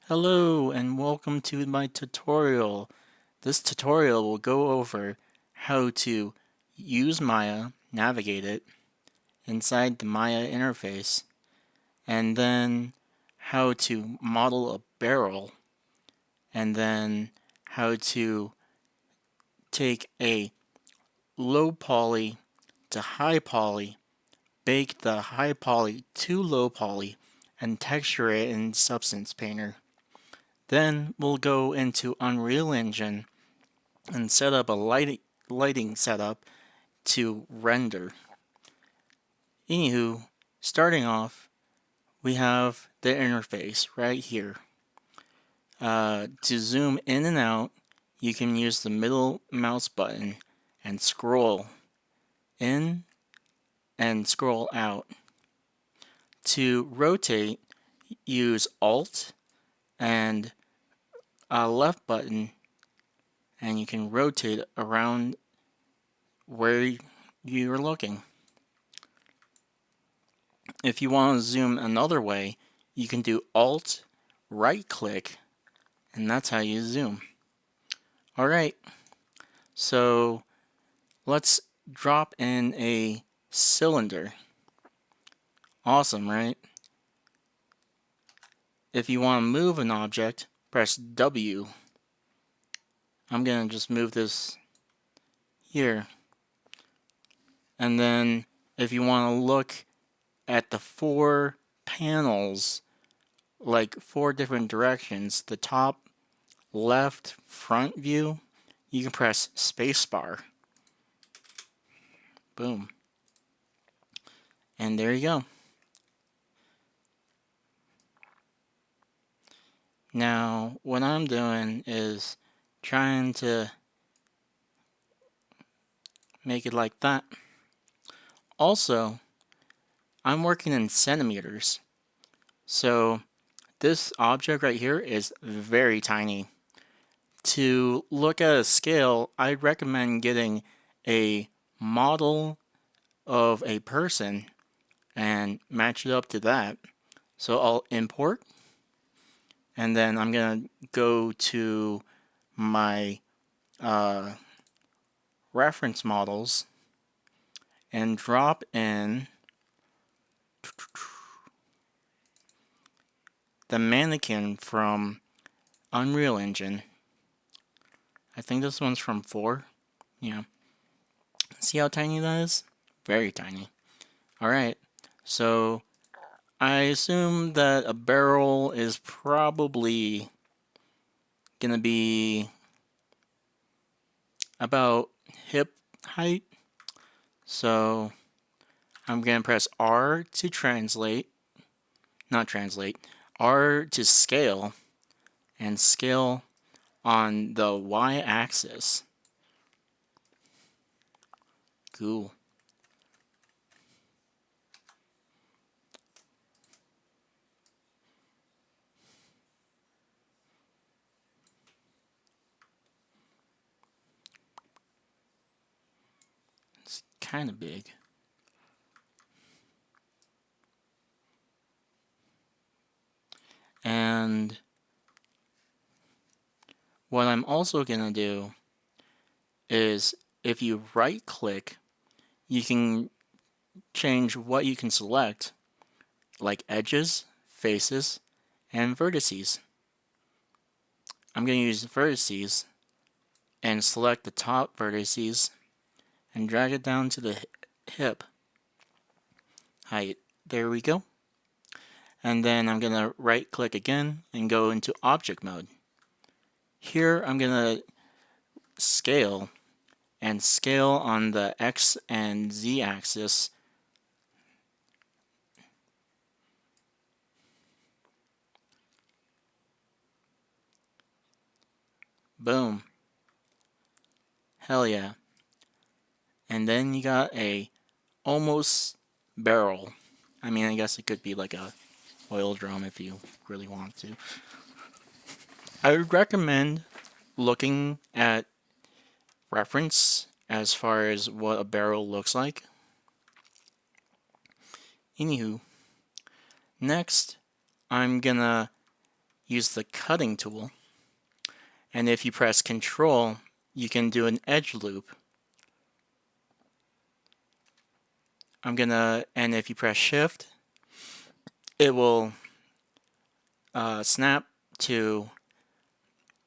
Hello and welcome to my tutorial. This tutorial will go over how to use Maya, navigate it inside the Maya interface, and then how to model a barrel, and then how to take a low poly to high poly, bake the high poly to low poly, and texture it in Substance Painter. Then we'll go into Unreal Engine and set up a lighting setup to render. Anywho, starting off, we have the interface right here. To zoom in and out, you can use the middle mouse button and scroll in and scroll out. To rotate, use Alt and left button, and you can rotate around where you're looking. If you want to zoom another way, you can do Alt, right click, and that's how you zoom. Alright, so let's drop in a cylinder. Awesome, right? If you want to move an object, press W. I'm going to just move this here. And then if you want to look at the 4 panels, like 4 different directions, the top, left, front view, you can press spacebar. Boom. And there you go. Now, what I'm doing is trying to make it like that. Also, I'm working in centimeters. So this object right here is very tiny. To look at a scale, I'd recommend getting a model of a person and match it up to that. So I'll import, and then I'm going to go to my reference models and drop in the mannequin from Unreal Engine. I think this one's from 4. Yeah. See how tiny that is? Very tiny. Alright, so I assume that a barrel is probably gonna be about hip height. So I'm gonna press R to translate, not translate, R to scale, and scale on the y-axis. Cool. It's kind of big. And what I'm also gonna do is if you right click, you can change what you can select, like edges, faces, and vertices. I'm going to use the vertices and select the top vertices and drag it down to the hip height. There we go. And then I'm going to right click again and go into object mode. Here I'm going to scale and scale on the X and Z axis. Boom. Hell yeah. And then you got a almost barrel. I mean, I guess it could be like a oil drum if you really want to. I would recommend looking at reference as far as what a barrel looks like. Anywho, next I'm gonna use the cutting tool. And if you press Control, you can do an edge loop. And if you press Shift, it will snap to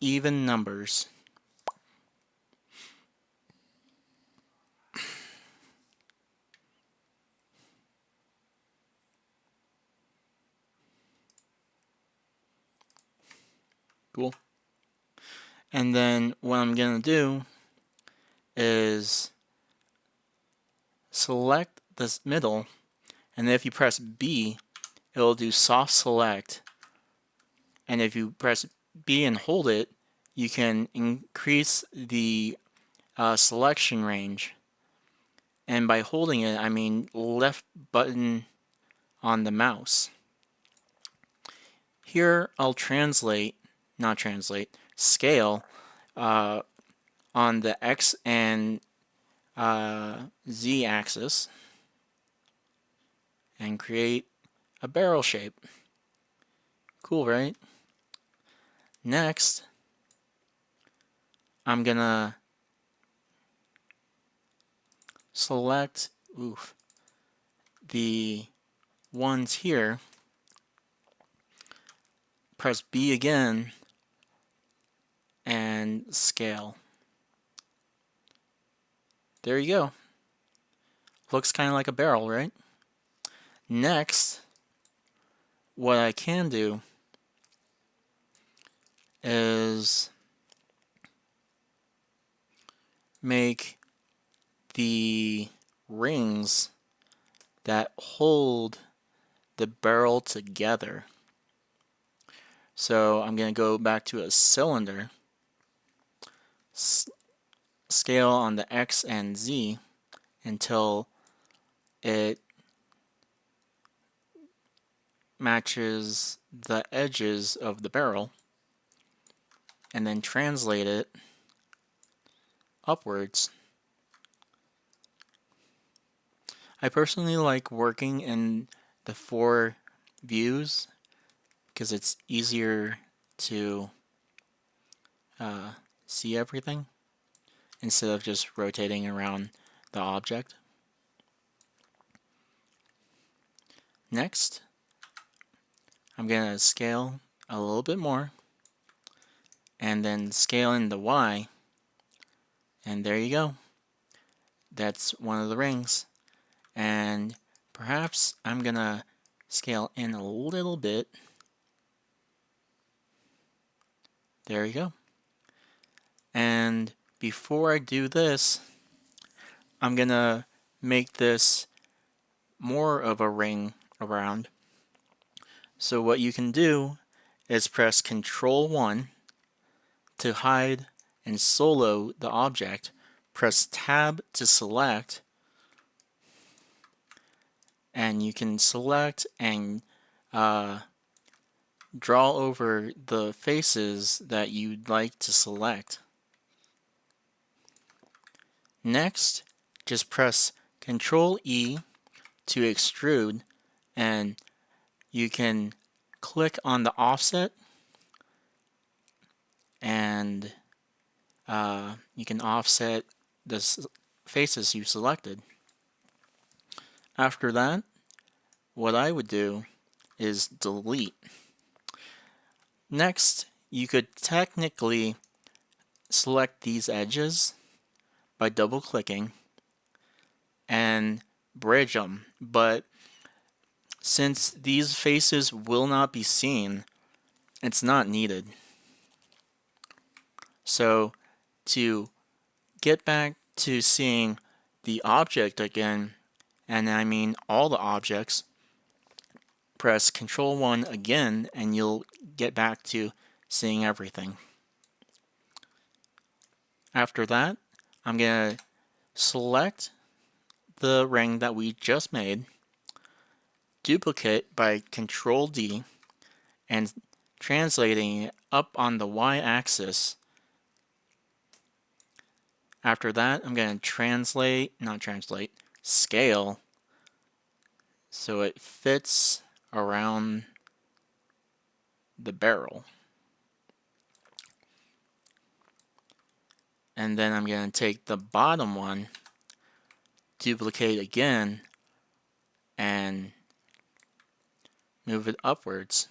even numbers. Cool. And then what I'm going to do is select this middle, and if you press B, it'll do soft select. And if you press B and hold it, you can increase the selection range. And by holding it, I mean left button on the mouse. Here I'll scale on the X and Z axis and create a barrel shape. Cool, right? Next, I'm gonna select the ones here, press B again, and scale. There you go. Looks kind of like a barrel, right? Next, what I can do is make the rings that hold the barrel together. So I'm going to go back to a cylinder, scale on the X and Z until it matches the edges of the barrel, and then translate it upwards. I personally like working in the 4 views because it's easier to see everything instead of just rotating around the object. Next, I'm going to scale a little bit more and then scale in the Y, and there you go. That's one of the rings. And perhaps I'm going to scale in a little bit. There you go. And before I do this, I'm going to make this more of a ring around. So what you can do is press Control 1 to hide and solo the object. Press Tab to select, and you can select and draw over the faces that you'd like to select. Next, just press Control E to extrude, and you can click on the offset, and you can offset the faces you selected. After that, what I would do is delete. Next, you could technically select these edges by double clicking and bridge them, but since these faces will not be seen, it's not needed. So to get back to seeing the object again, and I mean all the objects, press Control 1 again and you'll get back to seeing everything. After that, I'm going to select the ring that we just made, duplicate by Control D, and translating it up on the Y-axis. After that, I'm going to scale so it fits around the barrel. And then I'm going to take the bottom one, duplicate again, and move it upwards.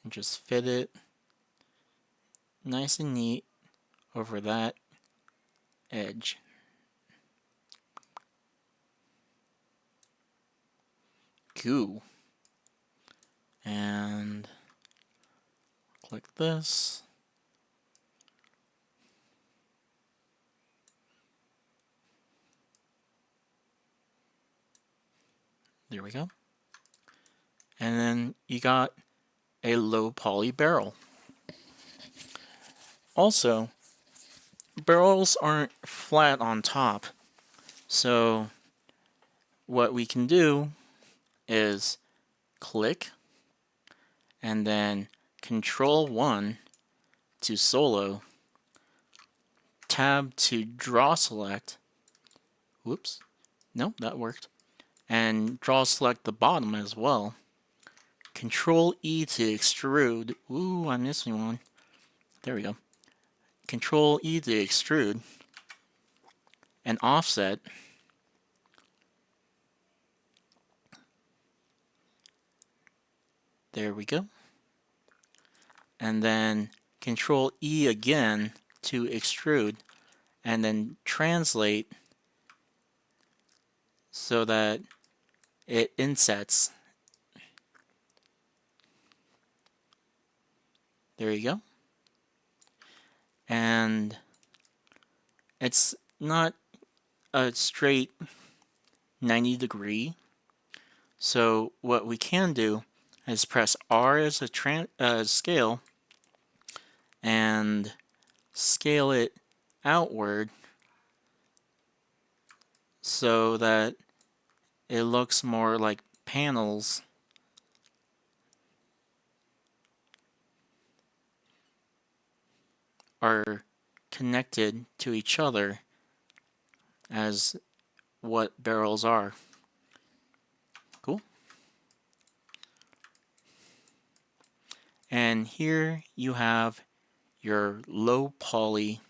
And just fit it nice and neat over that edge. Cool. And click this. There we go. And then you got a low poly barrel. Also, barrels aren't flat on top, so what we can do is click and then Control 1 to solo, tab to draw select, whoops, no, that worked, and draw select the bottom as well. Control E to extrude, ooh, I'm missing one, there we go. Control E to extrude, and offset, there we go. And then Control E again to extrude, and then translate so that it insets. There you go. And it's not a straight 90 degree. So what we can do is press R as a scale and scale it outward so that it looks more like panels are connected to each other as what barrels are. Cool. And here you have your low poly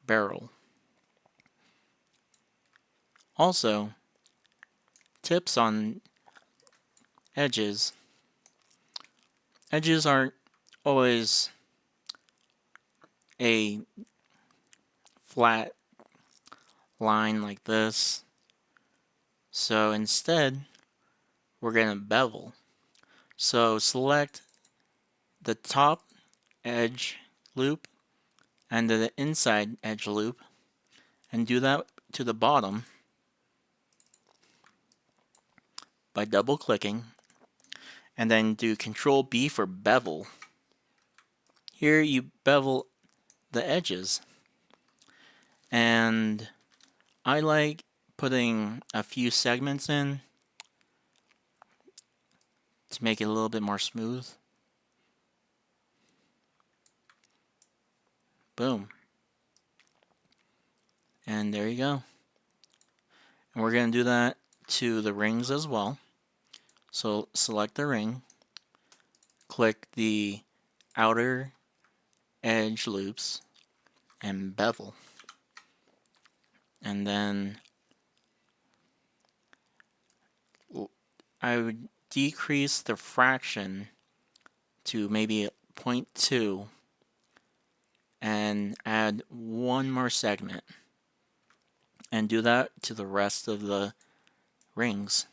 barrel. Also, tips on edges. Edges aren't always a flat line like this. So instead, we're going to bevel. So select the top edge loop and the inside edge loop and do that to the bottom by double clicking, and then do Control B for bevel. Here you bevel the edges, and I like putting a few segments in to make it a little bit more smooth. Boom. And there you go. And we're going to do that to the rings as well. So select the ring, click the outer edge loops, and bevel. And then I would decrease the fraction to maybe 0.2 and add one more segment. And do that to the rest of the rings.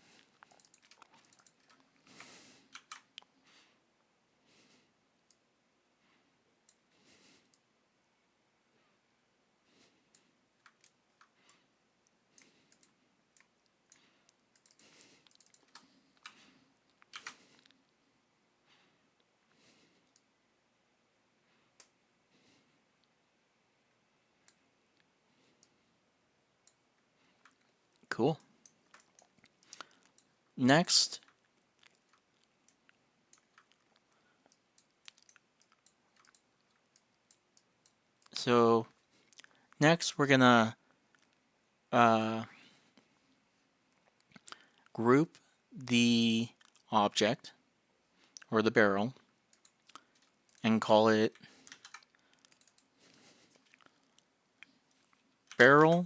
Cool. Next, we're gonna group the object or the barrel and call it barrel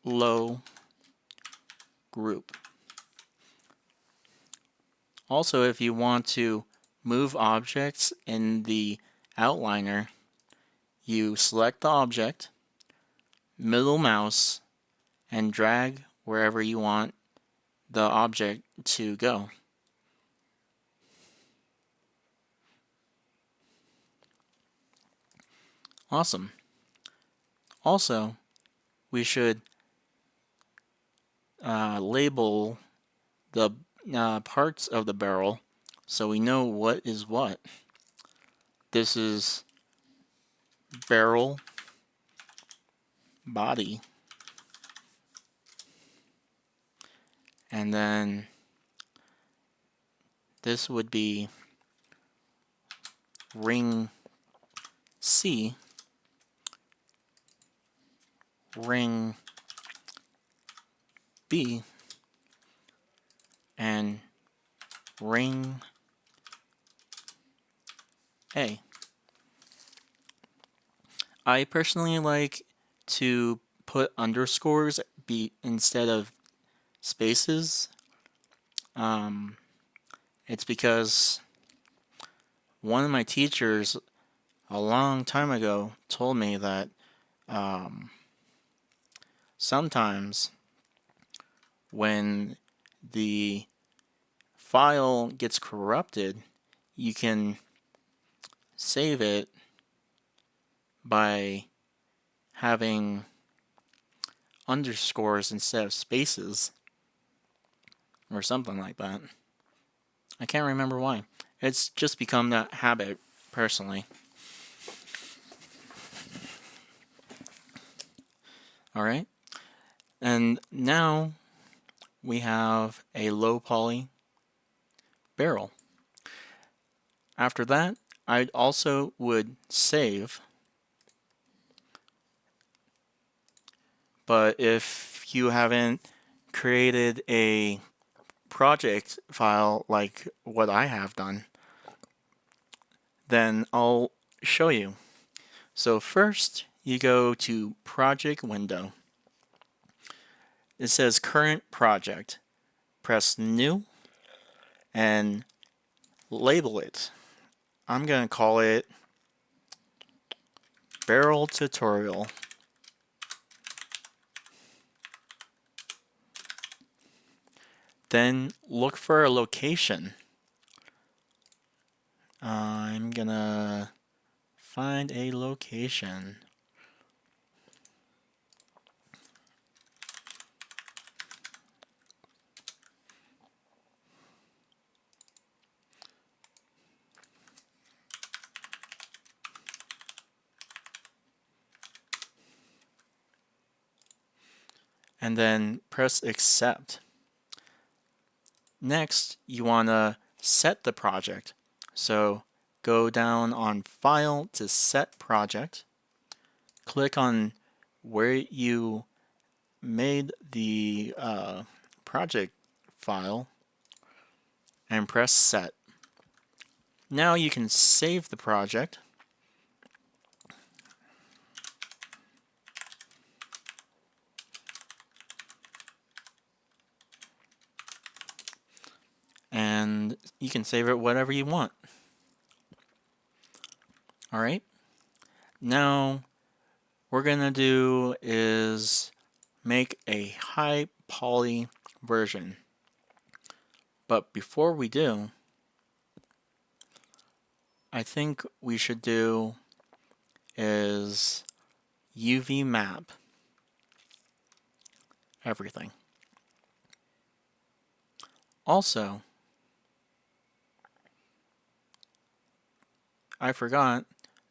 low group. Also, if you want to move objects in the outliner, you select the object, middle mouse, and drag wherever you want the object to go. Awesome. Also, we should label the parts of the barrel so we know what is what. This is barrel body, and then this would be ring C, ring B, and ring A. I personally like to put underscores instead of spaces. It's because one of my teachers a long time ago told me that sometimes when the file gets corrupted, you can save it by having underscores instead of spaces or something like that. I can't remember why. It's just become that habit personally. Alright, and now we have a low poly barrel. After that, I also would save, but if you haven't created a project file like what I have done, then I'll show you. So first, you go to Project Window. It says Current Project. Press New and label it. I'm going to call it Barrel Tutorial. Then look for a location. I'm going to find a location. And then press Accept. Next, you want to set the project. So go down on File to Set Project. Click on where you made the project file and press Set. Now you can save the project. And you can save it whatever you want. Alright, now what we're gonna do is make a high poly version. But before we do, I think we should do is UV map everything. Also, I forgot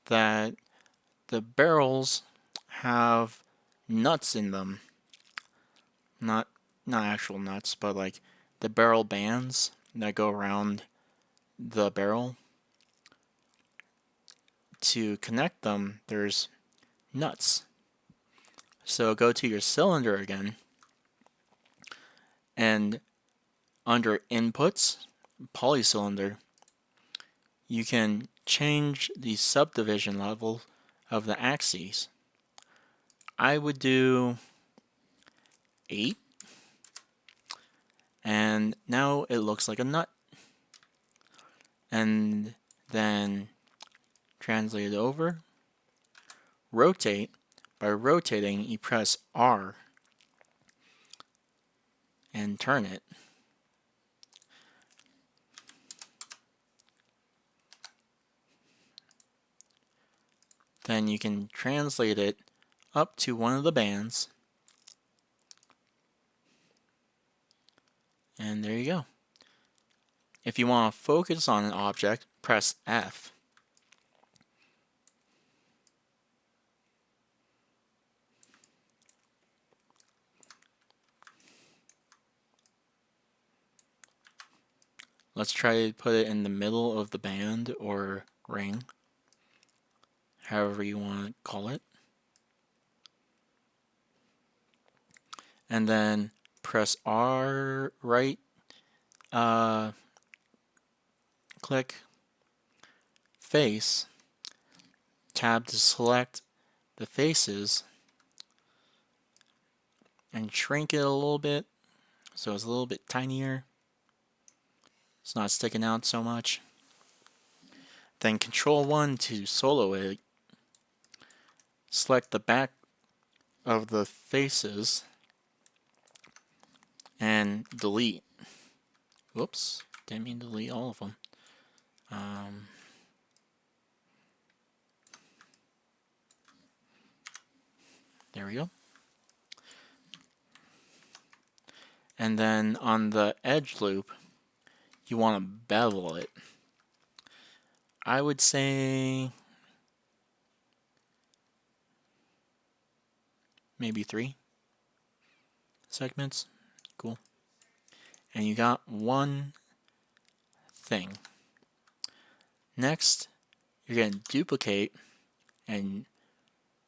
that the barrels have nuts in them. Not actual nuts, but like the barrel bands that go around the barrel. To connect them, there's nuts. So go to your cylinder again And under inputs, polycylinder, you can change the subdivision level of the axes. I would do 8, and now it looks like a nut. And then translate it over, rotate. By rotating, you press R and turn it. Then you can translate it up to one of the bands. And there you go. If you want to focus on an object, press F. Let's try to put it in the middle of the band or ring, however you want to call it. And then press R, right click, face, tab to select the faces, and shrink it a little bit so it's a little bit tinier. It's not sticking out so much. Then Control 1 to solo it. Select the back of the faces and delete. Whoops, didn't mean to delete all of them. There we go. And then on the edge loop, you want to bevel it. I would say maybe 3 segments. Cool. And you got one thing. Next, you're going to duplicate and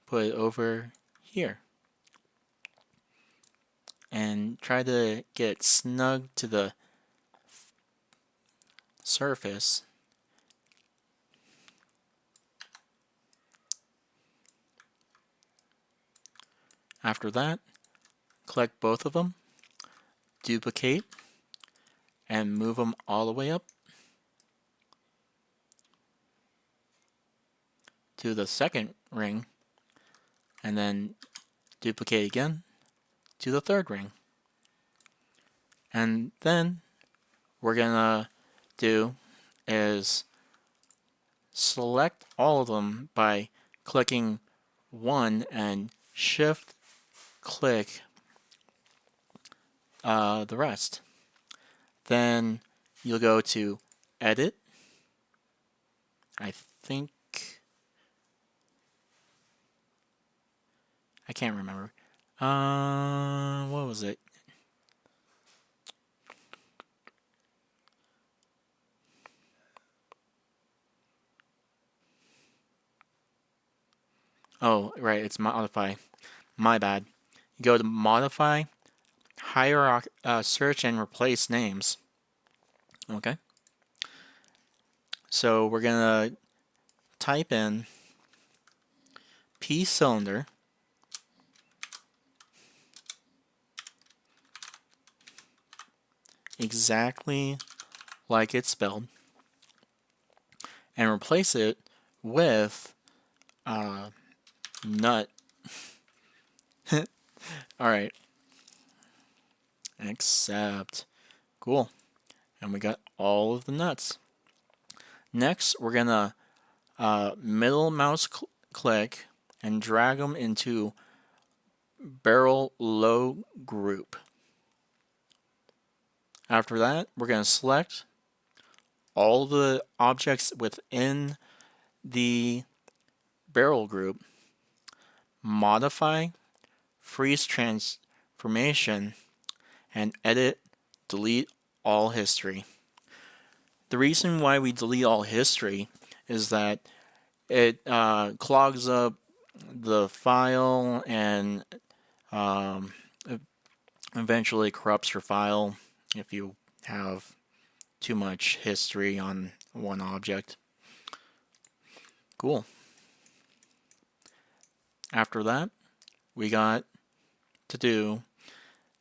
put it over here. And try to get snug to the surface. After that, collect both of them, duplicate, and move them all the way up to the second ring, and then duplicate again to the third ring. And then we're gonna do is select all of them by clicking 1 and shift click the rest. Then you'll go to edit. I think I can't remember. What was it? Oh, right, it's modify. My bad. You go to modify, search and replace names. Okay. So we're gonna type in P cylinder exactly like it's spelled and replace it with nut. Alright. Accept. Cool. And we got all of the nuts. Next, we're gonna middle mouse click and drag them into barrel low group. After that, we're going to select all the objects within the barrel group, modify, freeze transformation, and edit, delete all history. The reason why we delete all history is that it clogs up the file and eventually corrupts your file if you have too much history on one object. Cool. After that, we got to do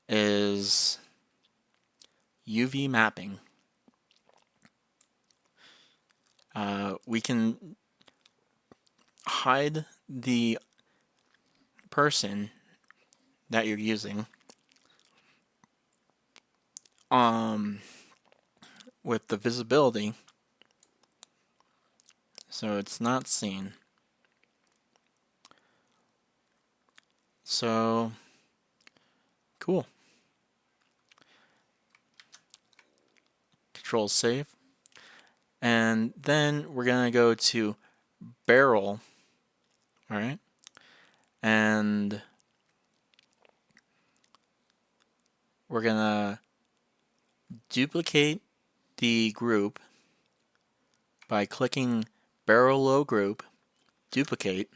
is UV mapping. We can hide the person that you're using with the visibility, so it's not seen. So cool. Control save. And then we're gonna go to barrel. Alright. And we're gonna duplicate the group by clicking barrel low group, duplicate,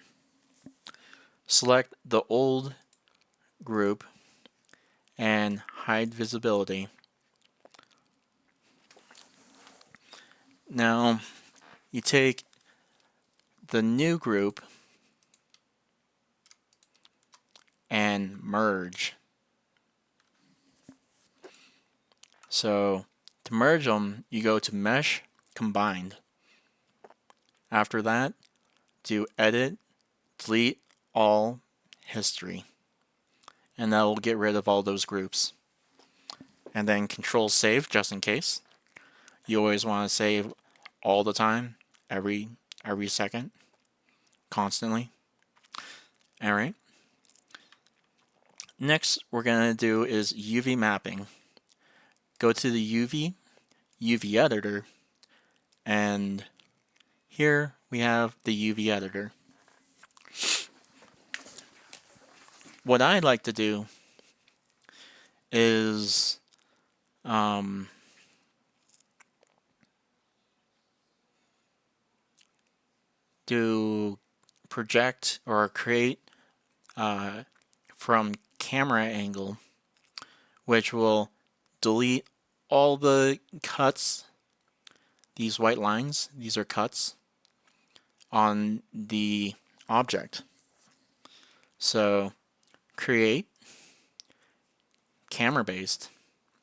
select the old group, and hide visibility. Now, you take the new group and merge. So, to merge them, you go to Mesh, Combined. After that, do Edit, Delete All History. And that will get rid of all those groups. And then Control Save, just in case. You always want to save all the time, every second, constantly. Alright. Next, we're going to do is UV mapping. Go to the UV editor, and here we have the UV editor. What I'd like to do is do project or create from camera angle, which will delete all the cuts. These white lines, these are cuts on the object. So create camera based,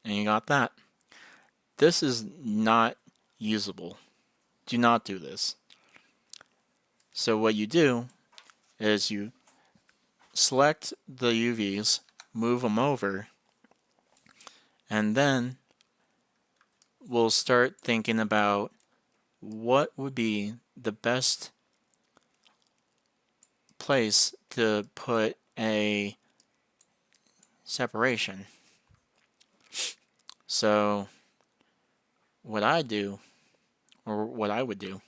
and you got that. This is not usable. Do not do this. So what you do is you select the UVs, move them over, and then we'll start thinking about what would be the best place to put a separation. So what I do, or what I would do,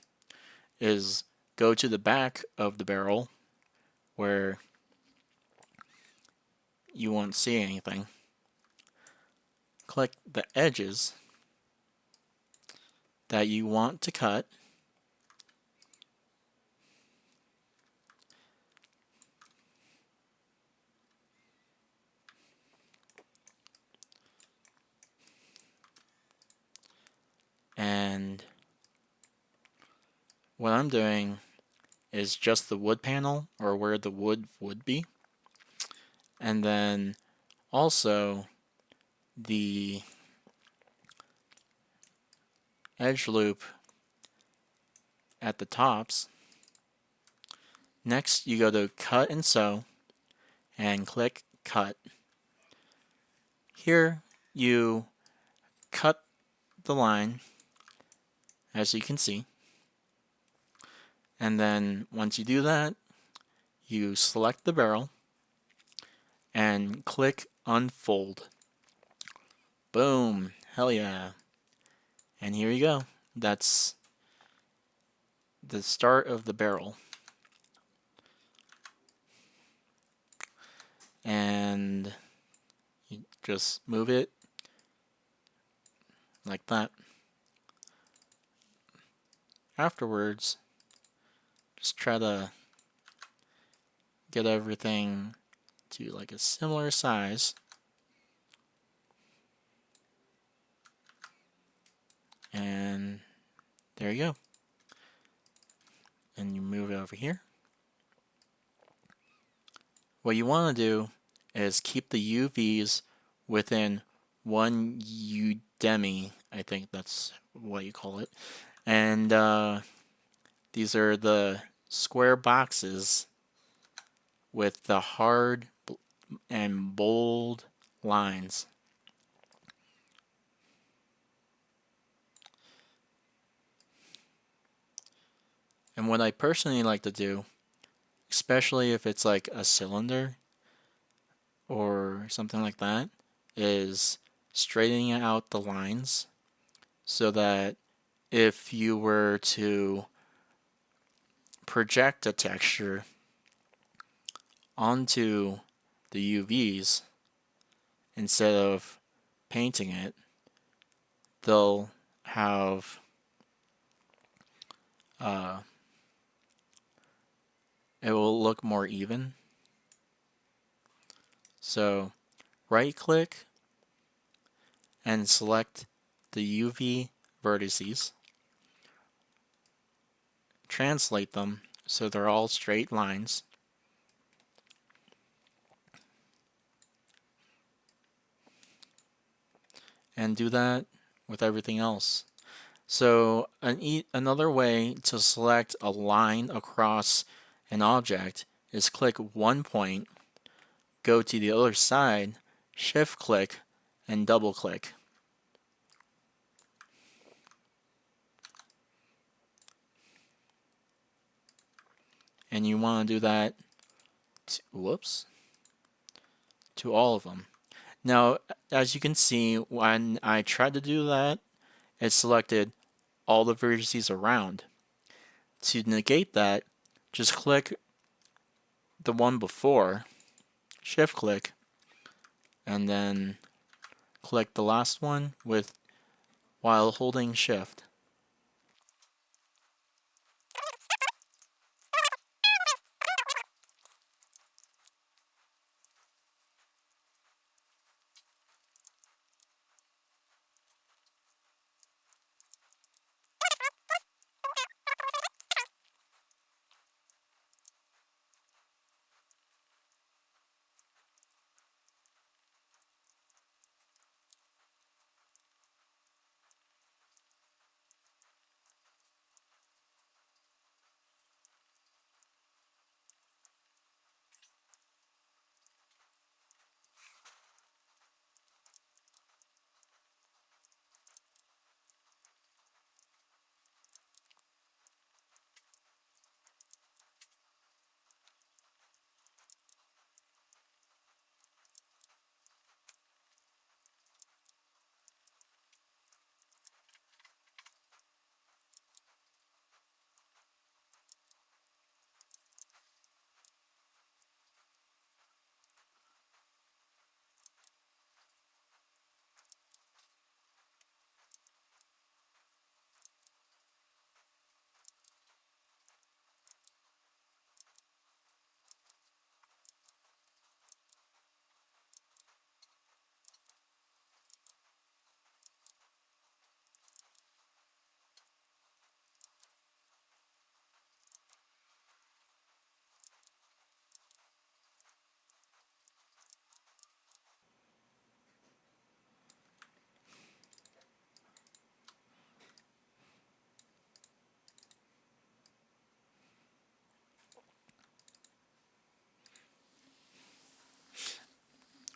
is go to the back of the barrel where you won't see anything. Click the edges that you want to cut, and what I'm doing is just the wood panel, or where the wood would be, and then also the edge loop at the tops. Next, you go to Cut and Sew and click Cut. Here you cut the line, as you can see, and then once you do that, you select the barrel and click Unfold. Boom! Hell yeah! And here you go. That's the start of the barrel. And you just move it like that. Afterwards, just try to get everything to like a similar size. you go. And you move it over here. What you want to do is keep the UVs within 1 udemy, I think that's what you call it. And these are the square boxes with the hard and bold lines. And what I personally like to do, especially if it's like a cylinder or something like that, is straightening out the lines so that if you were to project a texture onto the UVs instead of painting it, they'll have it will look more even. So right click and select the UV vertices, translate them so they're all straight lines, and do that with everything else. So another way to select a line across an object is click one point, go to the other side, shift click, and double click. And you want to do that to all of them. Now, as you can see, when I tried to do that, it selected all the vertices around. To negate that, just click the one before, shift click, and then click the last one while holding shift.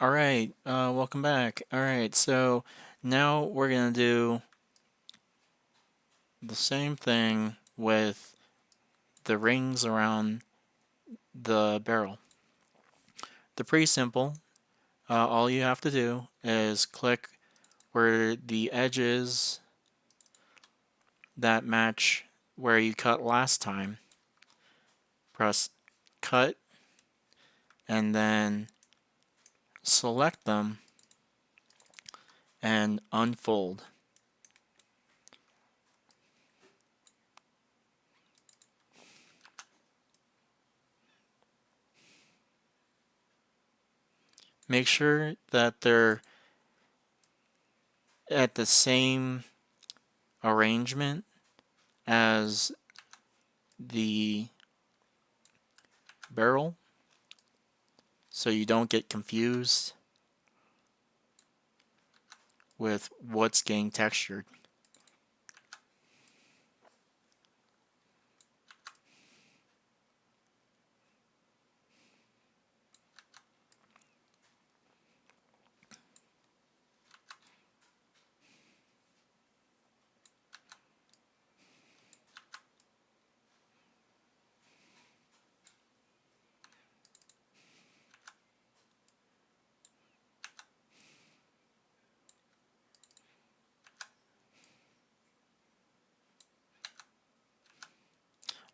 Alright, welcome back. Alright, so now we're going to do the same thing with the rings around the barrel. They're pretty simple. All you have to do is click where the edges that match where you cut last time. Press cut and then select them and unfold. Make sure that they're at the same arrangement as the barrel so you don't get confused with what's getting textured.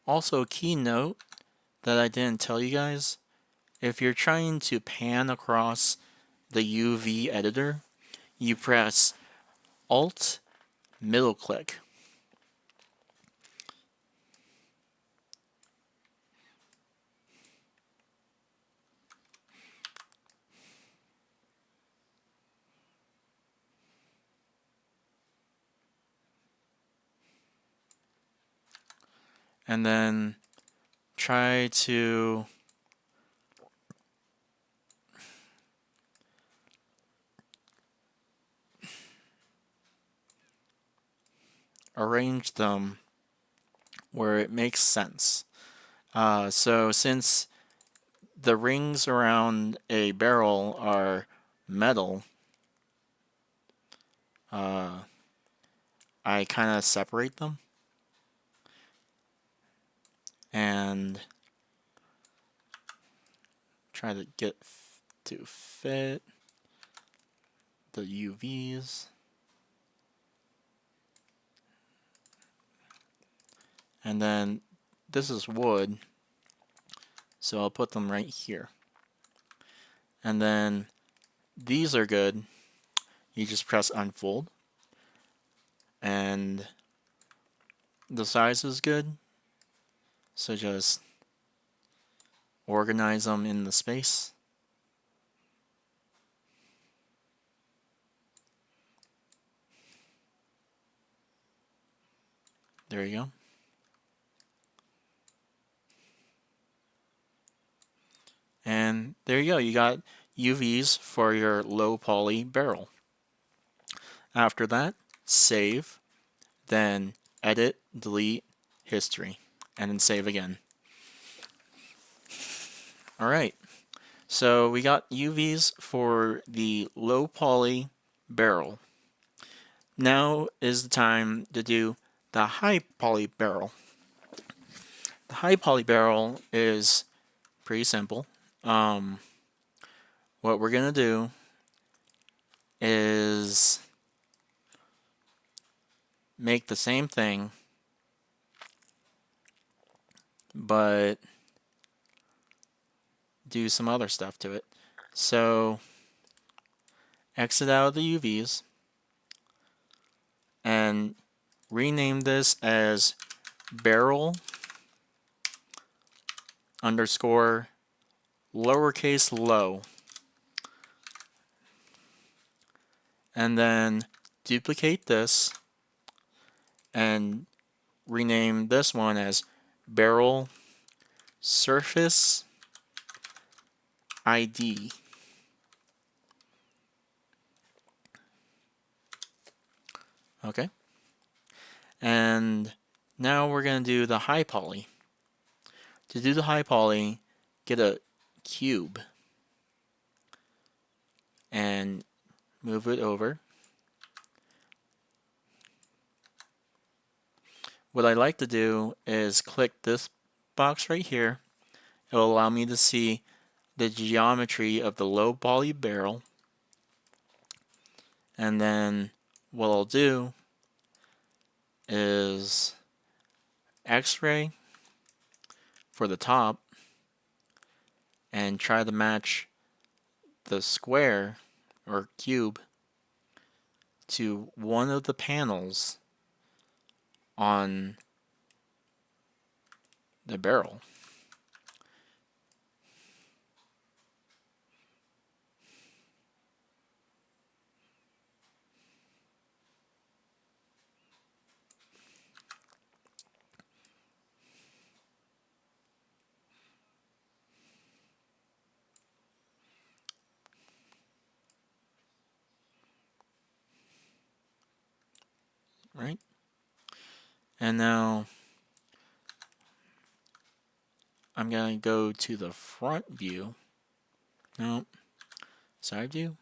Also, a key note that I didn't tell you guys, if you're trying to pan across the UV editor, you press Alt middle click. And then try to arrange them where it makes sense. So since the rings around a barrel are metal, I kind of separate them and try to get to fit the UVs. And then this is wood, so I'll put them right here. And then these are good. You just press unfold, and the size is good, so just organize them in the space. There you go. And there you go. You got UVs for your low poly barrel. After that, save, then edit, delete, history, and then save again. Alright, so we got UVs for the low poly barrel. Now is the time to do the high poly barrel. The high poly barrel is pretty simple. What we're gonna do is make the same thing, but do some other stuff to it. So exit out of the UVs and rename this as barrel underscore lowercase low, and then duplicate this and rename this one as barrel surface ID. Okay, and now we're going to do the high poly. To do the high poly, get a cube and move it over. What I like to do is click this box right here. It will allow me to see the geometry of the low poly barrel. And then what I'll do is X-ray for the top and try to match the square or cube to one of the panels on the barrel. right? And now I'm going to go to the front view. No, side view.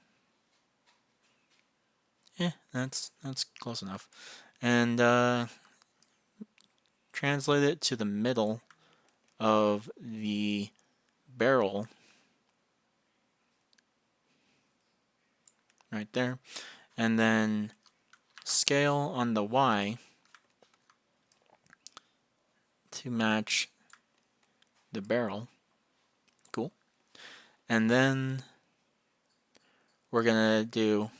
That's close enough. And translate it to the middle of the barrel right there. And then scale on the Y to match the barrel. Cool. And then we're gonna do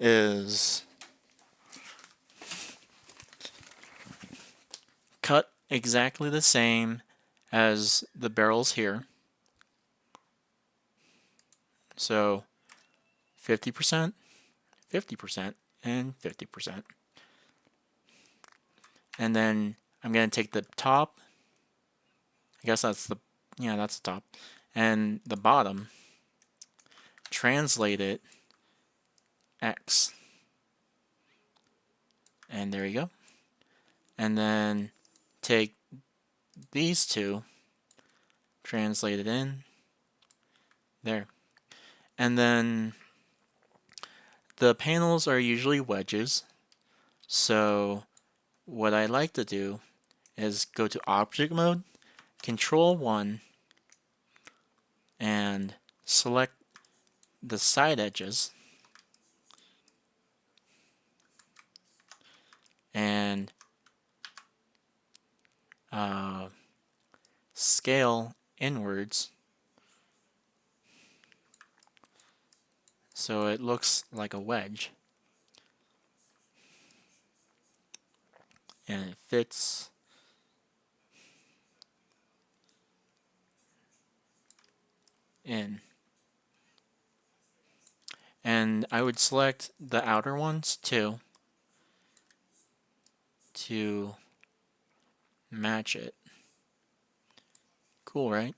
is cut exactly the same as the barrels here. So 50%, 50%, and 50%. And then I'm going to take the top, I guess that's the, yeah, that's the top, and the bottom, translate it X. And there you go. And then take these two, translate it in, there. And then the panels are usually wedges. So what I like to do is go to object mode, control 1, and select the side edges and scale inwards so it looks like a wedge and it fits in. And I would select the outer ones too to match it. Cool, right?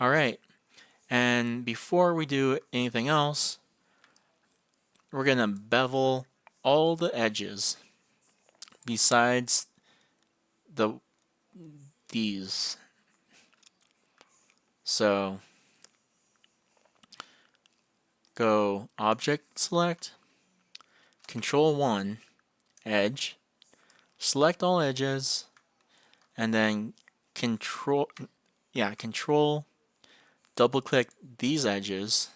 Alright, and before we do anything else, we're going to bevel all the edges besides these. So go Object Select, Control 1, Edge, select all edges, and then Control, double click these edges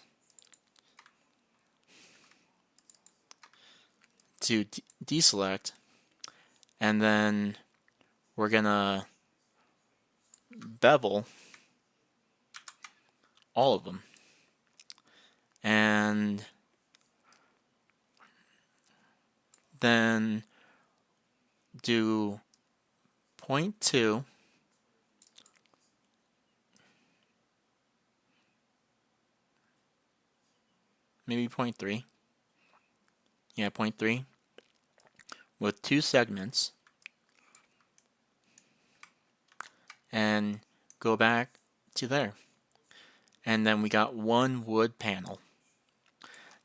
to deselect, and then we're gonna bevel all of them. And then do 0.2, maybe 0.3, yeah, 0.3, with 2 segments, and go back to there. And then we got 1 wood panel.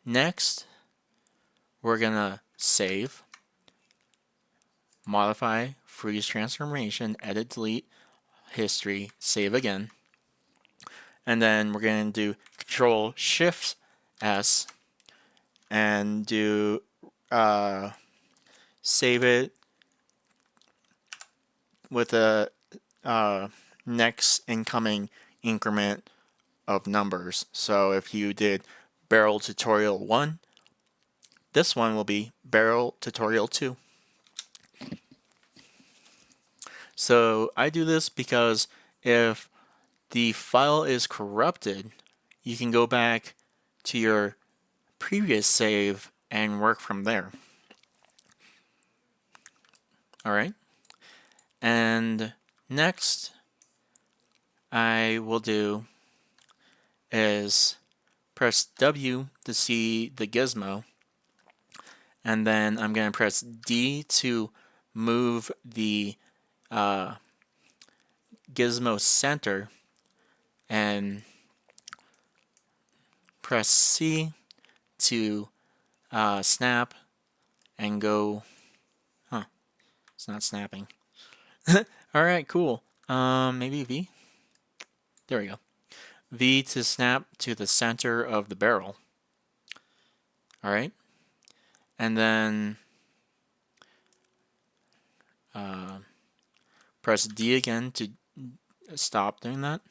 Next, we're gonna save, modify, freeze transformation, edit, delete, history, save again. And then we're going to do Control Shift S and do save it with a next incoming increment of numbers. So if you did barrel tutorial 1, this one will be barrel tutorial 2. So I do this because if the file is corrupted, you can go back to your previous save and work from there. Alright, and next I will do is press W to see the gizmo, and then I'm going to press D to move the gizmo center, and press C to snap and go, huh, it's not snapping. Alright, cool. Maybe V? There we go. V to snap to the center of the barrel. Alright. And then press D again to stop doing that.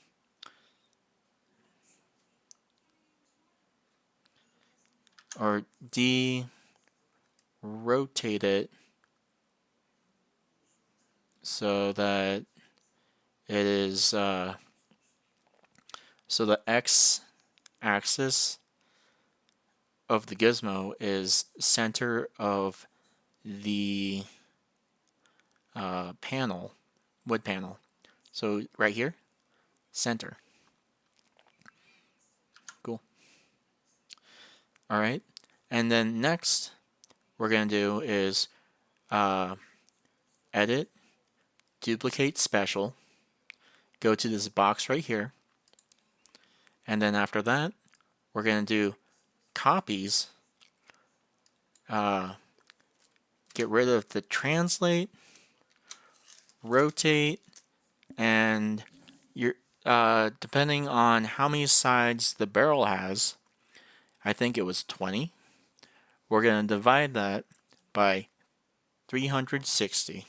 Or D, rotate it so that it is so the X axis of the gizmo is center of the panel, wood panel. So right here, center. Cool. All right, and then next we're gonna do is edit, duplicate special, go to this box right here, and then after that we're gonna do copies, get rid of the translate, rotate, and you're depending on how many sides the barrel has, I think it was 20, we're going to divide that by 360.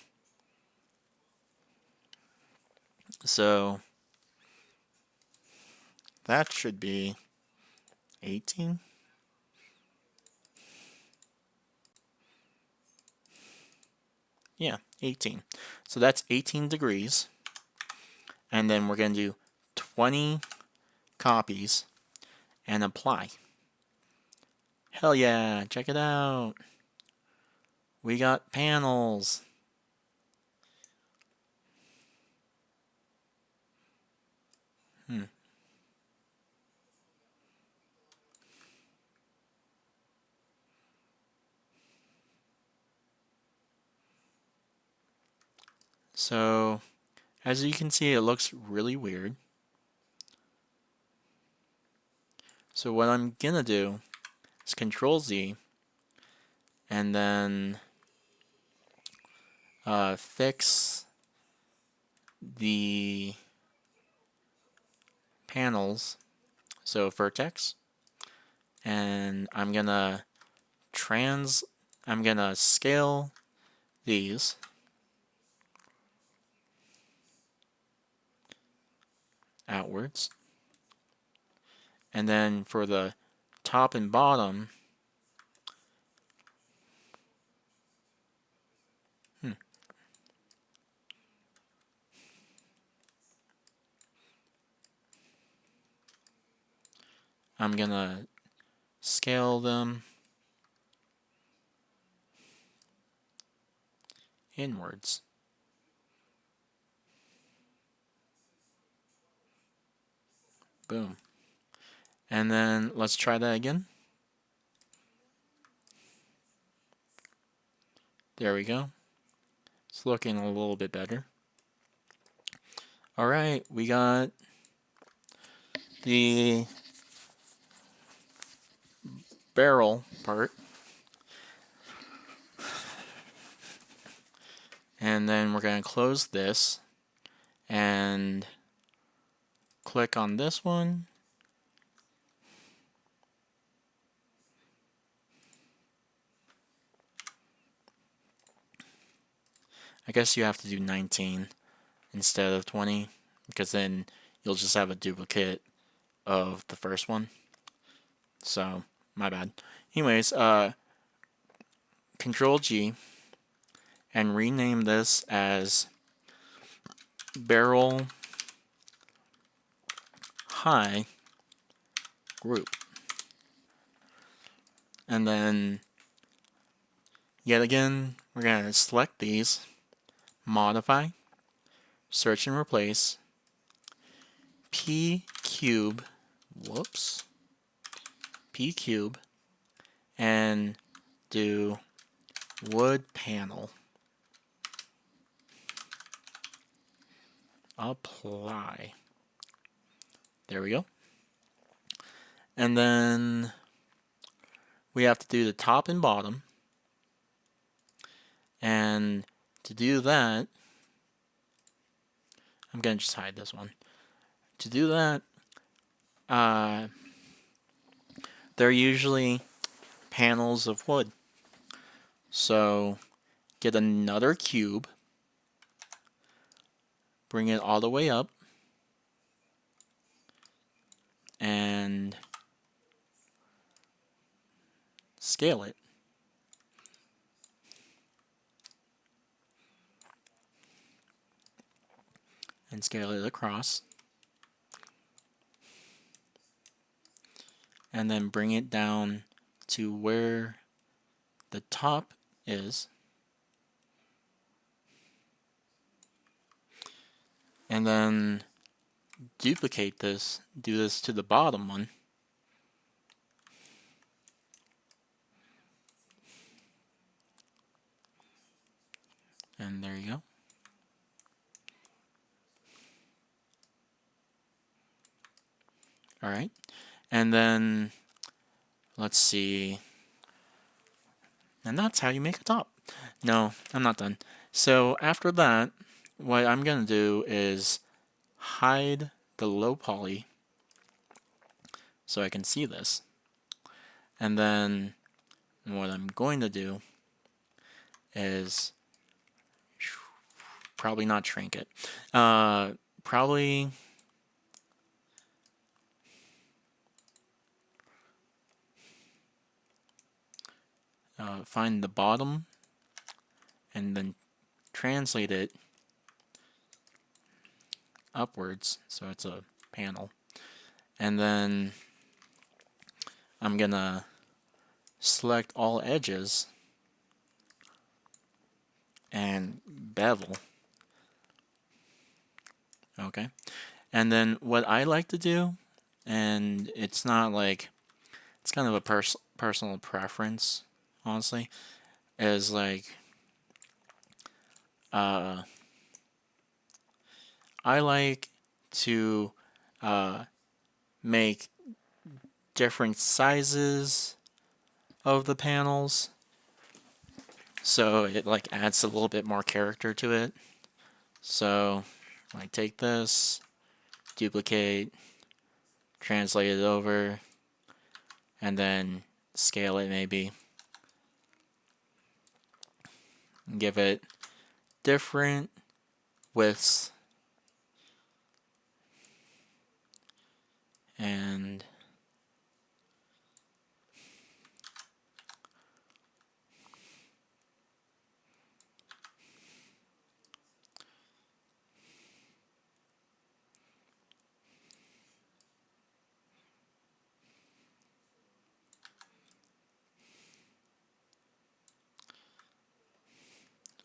So that should be 18. Yeah, 18. So that's 18 degrees. And then we're going to do 20 copies and apply. Hell yeah, check it out. We got panels. So, as you can see, it looks really weird. So what I'm gonna do is Control Z and then fix the panels, so vertex, and I'm gonna scale these outwards, and then for the top and bottom, I'm gonna scale them inwards. Boom. And then let's try that again. There we go. It's looking a little bit better. Alright, we got the barrel part. And then we're going to close this and click on this one. I guess you have to do 19 instead of 20 because then you'll just have a duplicate of the first one. So, my bad. Anyways, Control G and rename this as barrel high group. And then, yet again, we're going to select these, modify, search and replace, P cube, P cube, and do wood panel. Apply. There we go. And then we have to do the top and bottom. And to do that, I'm going to just hide this one. To do that, they're usually panels of wood. So get another cube, bring it all the way up, and scale it. And scale it across. And then bring it down to where the top is. And then duplicate this, do this to the bottom one. And there you go. Alright, and then let's see, and that's how you make a top. No, I'm not done. So after that, what I'm going to do is hide the low poly so I can see this. And then what I'm going to do is probably not shrink it. Probably find the bottom and then translate it upwards so it's a panel. And then I'm gonna select all edges and bevel. Okay. And then what I like to do, and it's not like, it's kind of a personal preference, honestly, is like, I like to make different sizes of the panels, so it like adds a little bit more character to it. So I take this, duplicate, translate it over, and then scale it maybe. Give it different widths and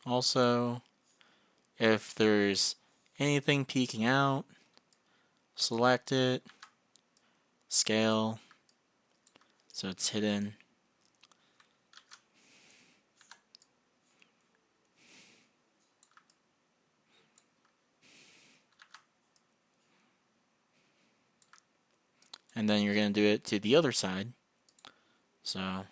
also if there's anything peeking out, select it, scale so it's hidden. And then you're going to do it to the other side. So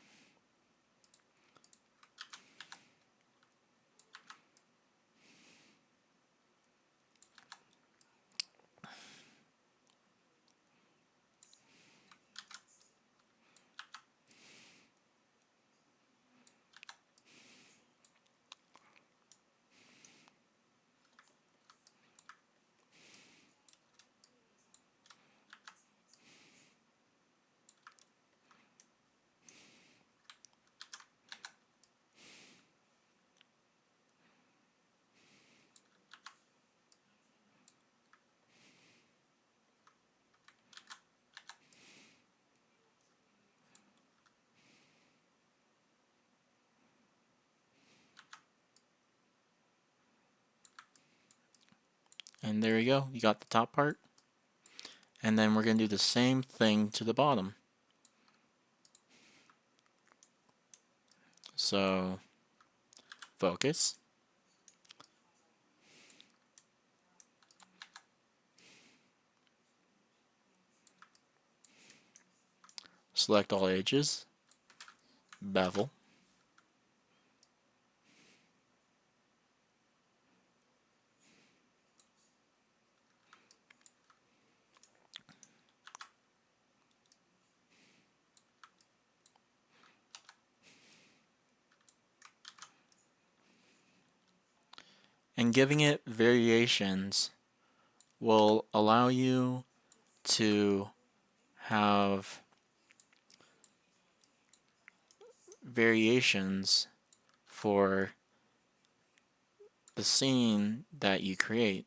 and there you go, you got the top part. And then we're going to do the same thing to the bottom. So focus. Select all edges. Bevel. And giving it variations will allow you to have variations for the scene that you create.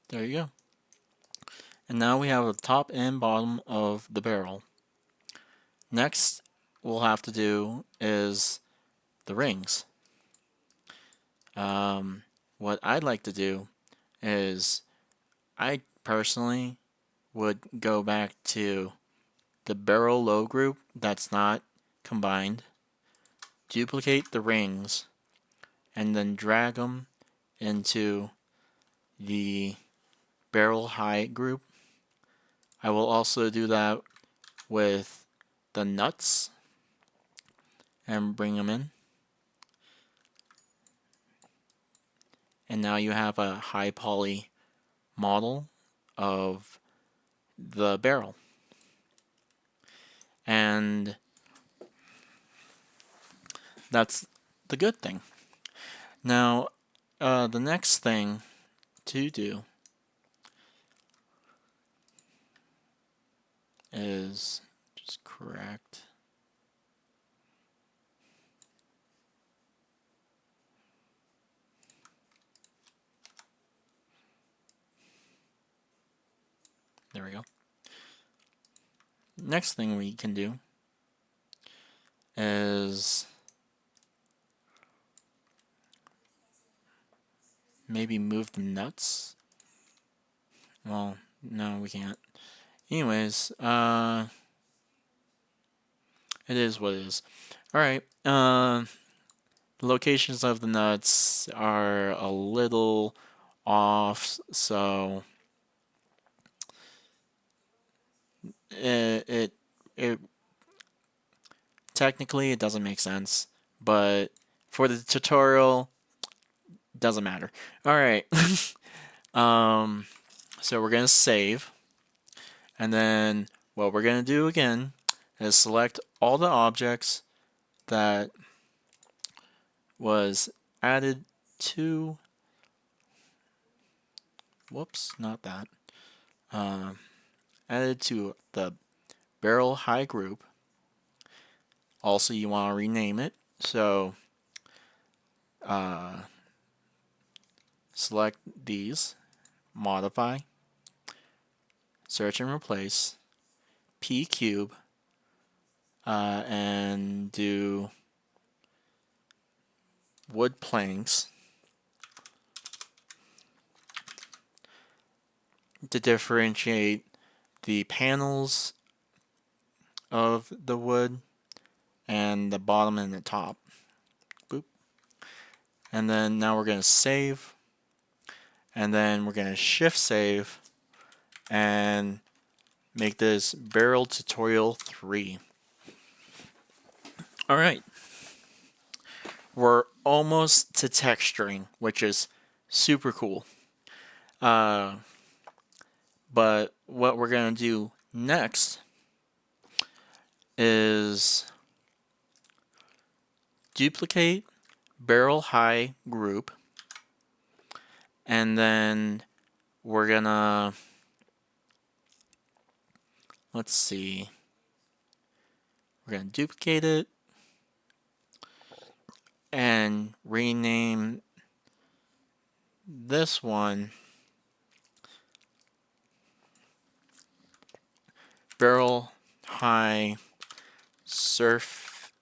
There you go. And now we have the top and bottom of the barrel. Next, we'll have to do is the rings. What I'd like to do is I personally would go back to the barrel low group that's not combined, duplicate the rings, and then drag them into the barrel high group. I will also do that with the nuts and bring them in. And now you have a high poly model of the barrel. And that's the good thing. Now, the next thing to do is just correct. There we go. Next thing we can do is maybe move the nuts. Well, no, we can't. Anyways, it is what it is. Alright, the locations of the nuts are a little off, so it technically it doesn't make sense, but for the tutorial, doesn't matter. Alright, so we're gonna save, and then what we're gonna do again is select all the objects that was added to, whoops, not that, added to the barrel high group. Also, you want to rename it, so select these, modify, search and replace, P cube, and do wood planks to differentiate the panels of the wood and the bottom and the top. Boop. And then now we're going to save. and then we're going to shift save and make this barrel tutorial 3. Alright, we're almost to texturing, which is super cool. But what we're going to do next is duplicate barrel high group, and then we're gonna, let's see, we're gonna duplicate it and rename this one barrel high surface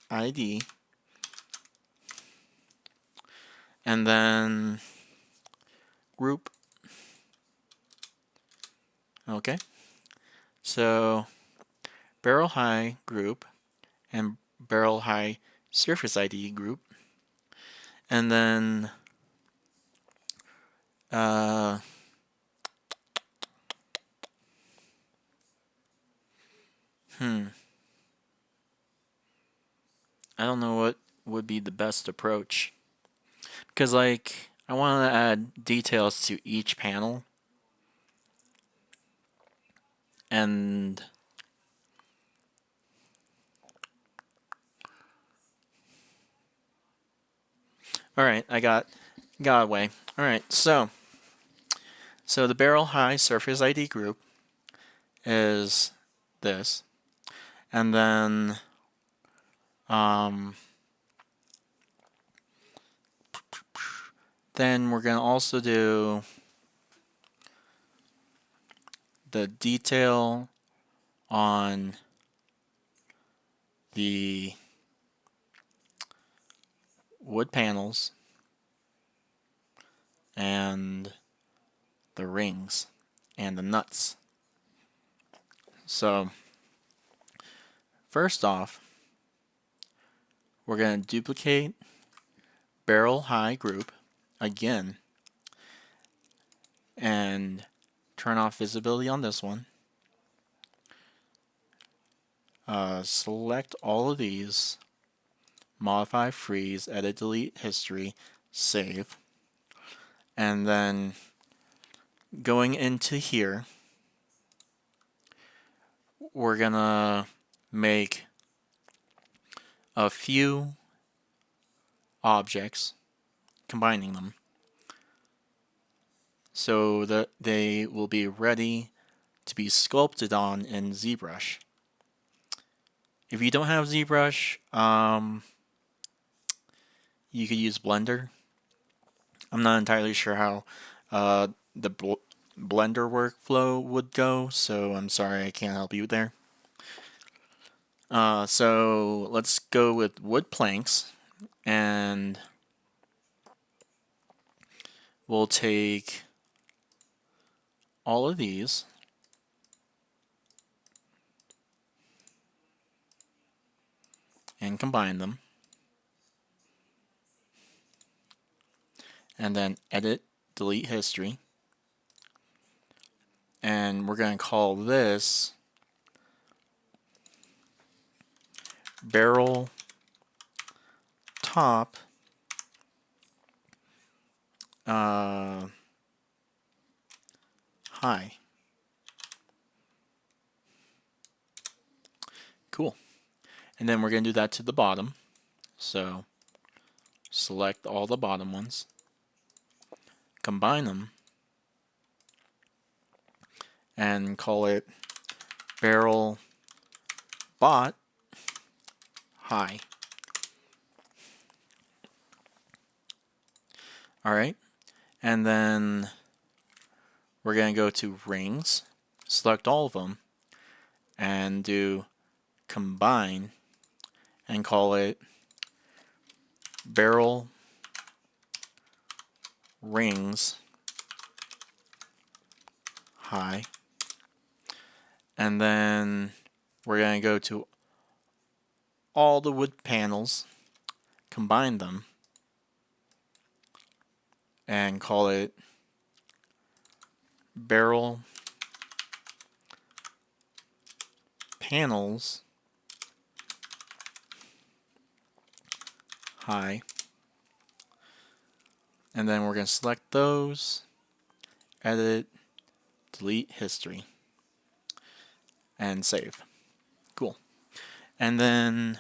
ID, and then group. Okay, so barrel high group and barrel high surface ID group, and then I don't know what would be the best approach, because like I want to add details to each panel, and alright, I got away. Alright, so the barrel high surface ID group is this, and then we're going to also do the detail on the wood panels and the rings and the nuts. So first off, we're going to duplicate barrel high group again and turn off visibility on this one. Select all of these, modify, freeze, edit, delete, history, save, and then going into here, we're gonna make a few objects, combining them so that they will be ready to be sculpted on in ZBrush. If you don't have ZBrush, you could use Blender. I'm not entirely sure how the Blender workflow would go, so I'm sorry I can't help you there. So let's go with wood planks, and we'll take all of these and combine them, and then edit, delete history, and we're going to call this barrel top high. Cool. And then we're going to do that to the bottom. So select all the bottom ones, combine them, and call it barrel bot high. Alright, and then we're going to go to rings, select all of them, and do combine, and call it barrel rings high. And then we're going to go to all the wood panels, combine them, and call it barrel panels high. And then we're going to select those, edit, delete history, and save. Cool. And then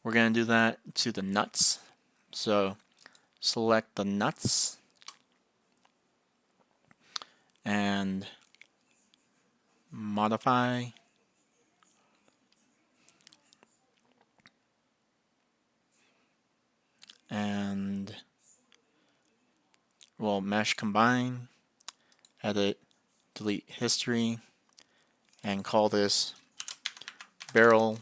we're going to do that to the nuts. So select the nuts and modify, and we'll mesh combine, edit, delete history, and call this barrel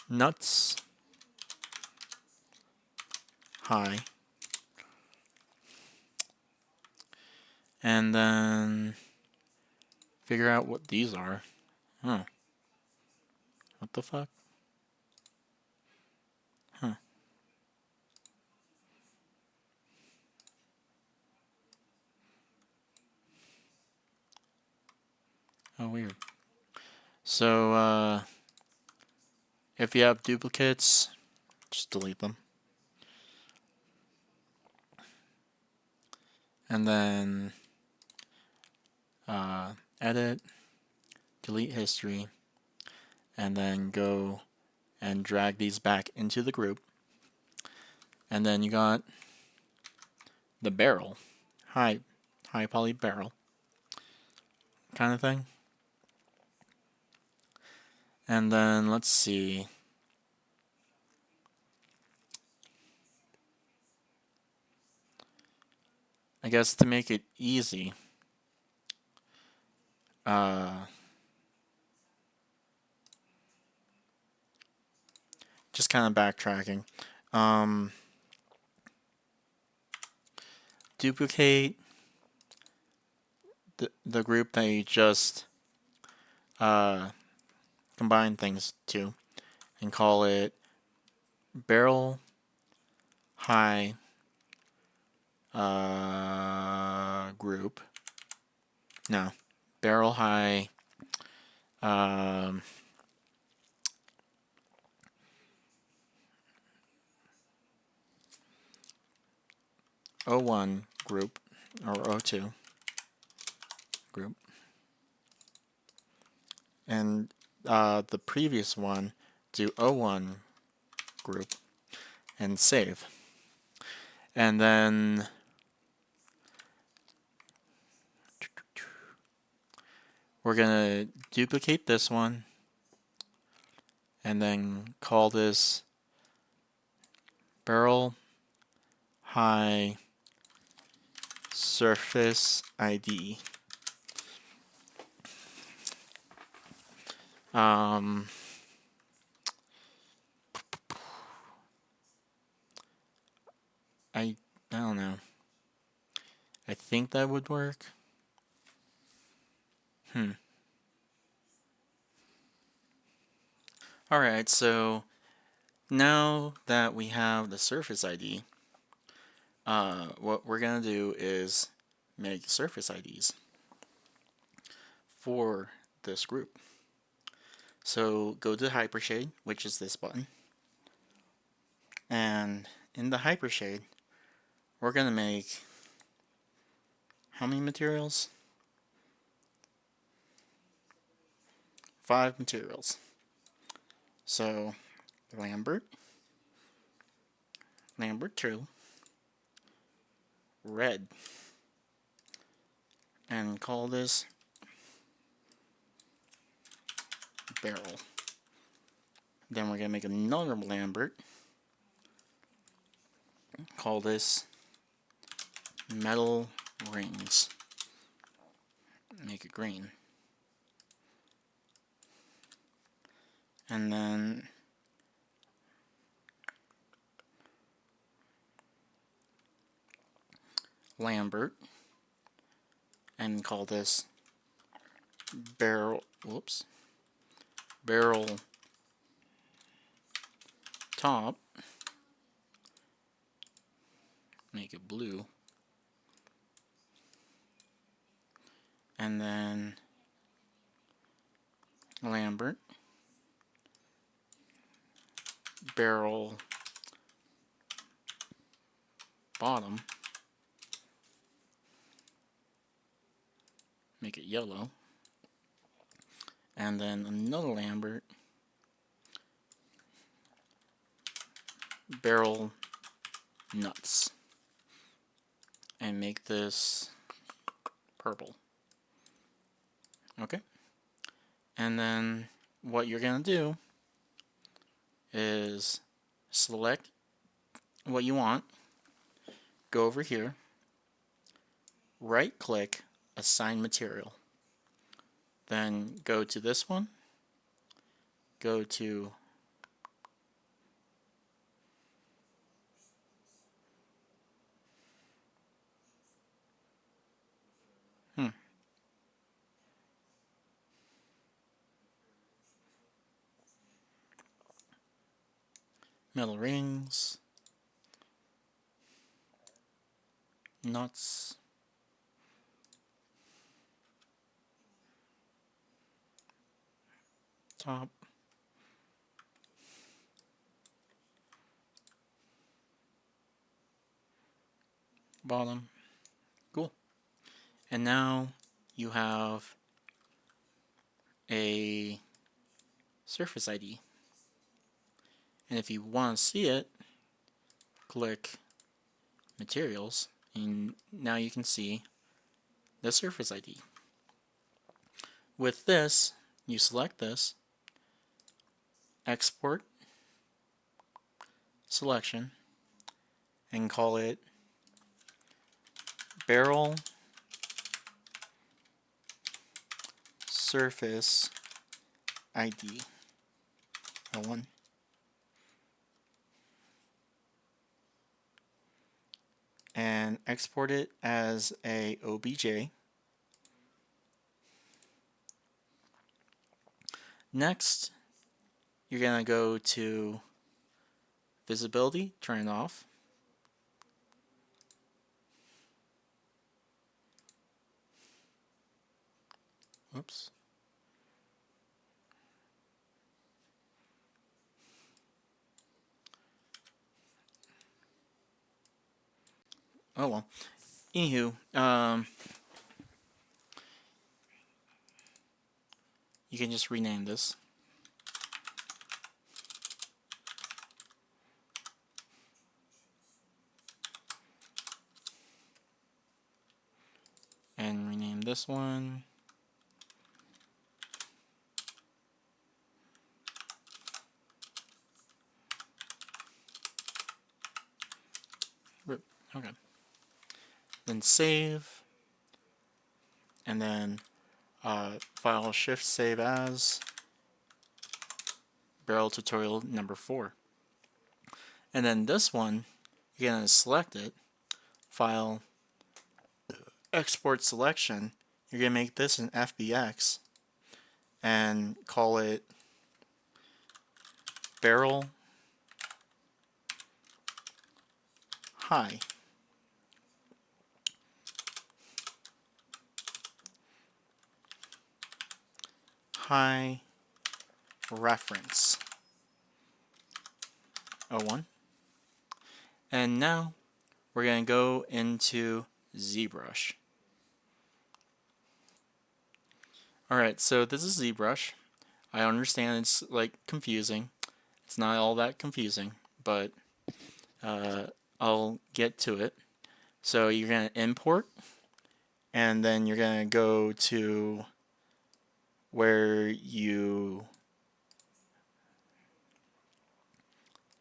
nuts high. And then figure out what these are. Huh. What the fuck? Huh. Oh, weird. So, if you have duplicates, just delete them. And then edit, delete history, and then go and drag these back into the group. And then you got the barrel, high poly barrel kind of thing. And then let's see. I guess to make it easy, just kind of backtracking. Duplicate the group that you just combine things to, and call it barrel high group. No, barrel high O1 group, or O2 group, and the previous one do O1 group and save. And then we're gonna duplicate this one and then call this barrel high surface ID. I don't know. I think that would work. Alright, so now that we have the surface ID, what we're going to do is make surface IDs for this group. So go to Hypershade, which is this button, and in the Hypershade, we're going to make how many materials? 5 materials. So Lambert 2, red, and call this barrel. Then we're going to make another Lambert, call this metal rings, make it green. And then Lambert, and call this barrel top make it blue. And then Lambert, barrel bottom, make it yellow. And then another Lambert, barrel nuts, and make this purple. Okay, and then what you're gonna do is select what you want, go over here, right click, assign material, then go to this one, go to metal rings, nuts, top, bottom. Cool. And now you have a surface ID. And if you want to see it, click materials, and now you can see the surface ID. With this, you select this, export selection, and call it barrel surface ID L1. And export it as a OBJ. Next, you're going to go to visibility, turn it off. Oops. Oh well. Anywho, you can just rename this. And rename this one. Okay. Then save. And then file shift save as barrel tutorial number 4. And then this one, you're going to select it, file, export selection. You're going to make this an FBX and call it barrel high. High reference 01. And now we're going to go into ZBrush. Alright, so this is ZBrush. I understand it's like confusing. It's not all that confusing, but I'll get to it. So you're going to import, and then you're going to go to where you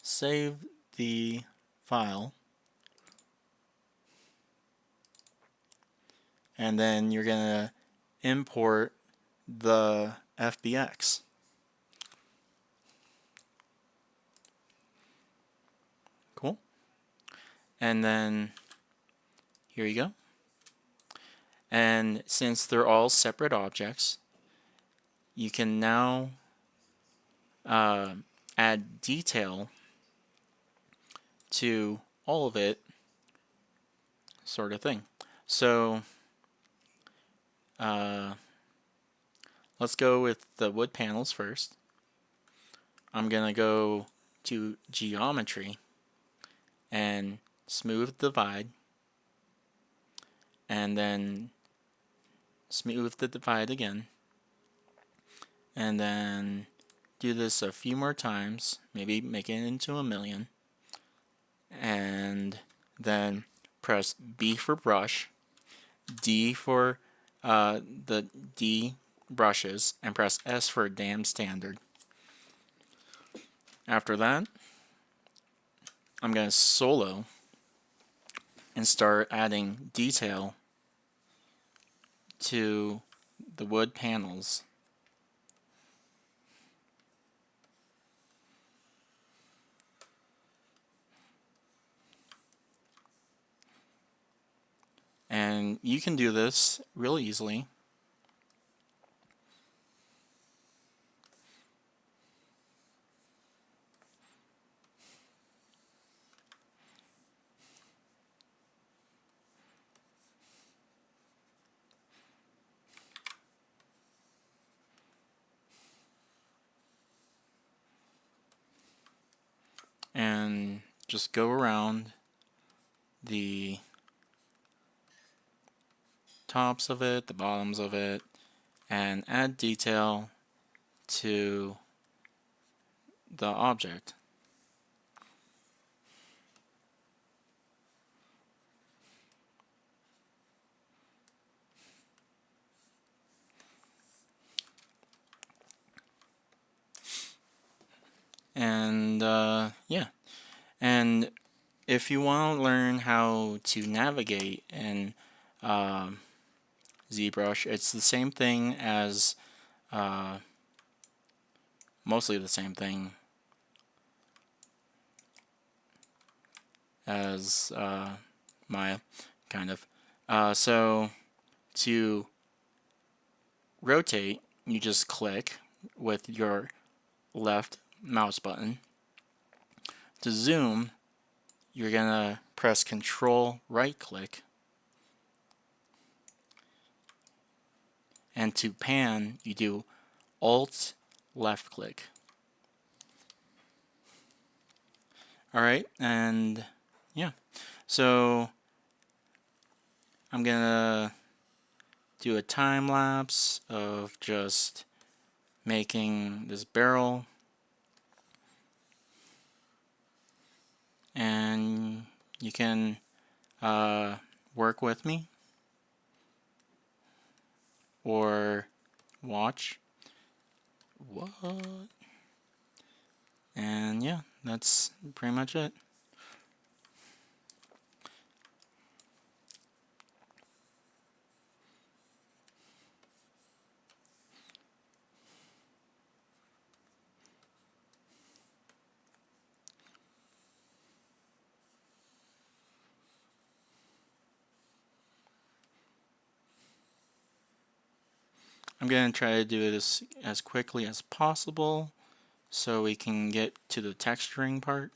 save the file, and then you're going to import the FBX. Cool. And then here you go. And since they're all separate objects, you can now add detail to all of it sort of thing. So let's go with the wood panels first. I'm gonna go to geometry and smooth divide, and then smooth the divide again, and then do this a few more times, maybe make it into 1,000,000, and then press B for brush, D for the D brushes, and press S for damn standard. After that, I'm going to solo and start adding detail to the wood panels. And you can do this real easily. And just go around the tops of it, the bottoms of it, and add detail to the object. And yeah, and if you want to learn how to navigate in ZBrush, it's the same thing as mostly the same thing as Maya, kind of. So to rotate, you just click with your left mouse button. To zoom, you're gonna press Control right click, and to pan, you do Alt left click. Alright, and yeah, so I'm gonna do a time lapse of just making this barrel, and you can work with me or watch. What? And yeah, that's pretty much it. I'm going to try to do this as quickly as possible so we can get to the texturing part.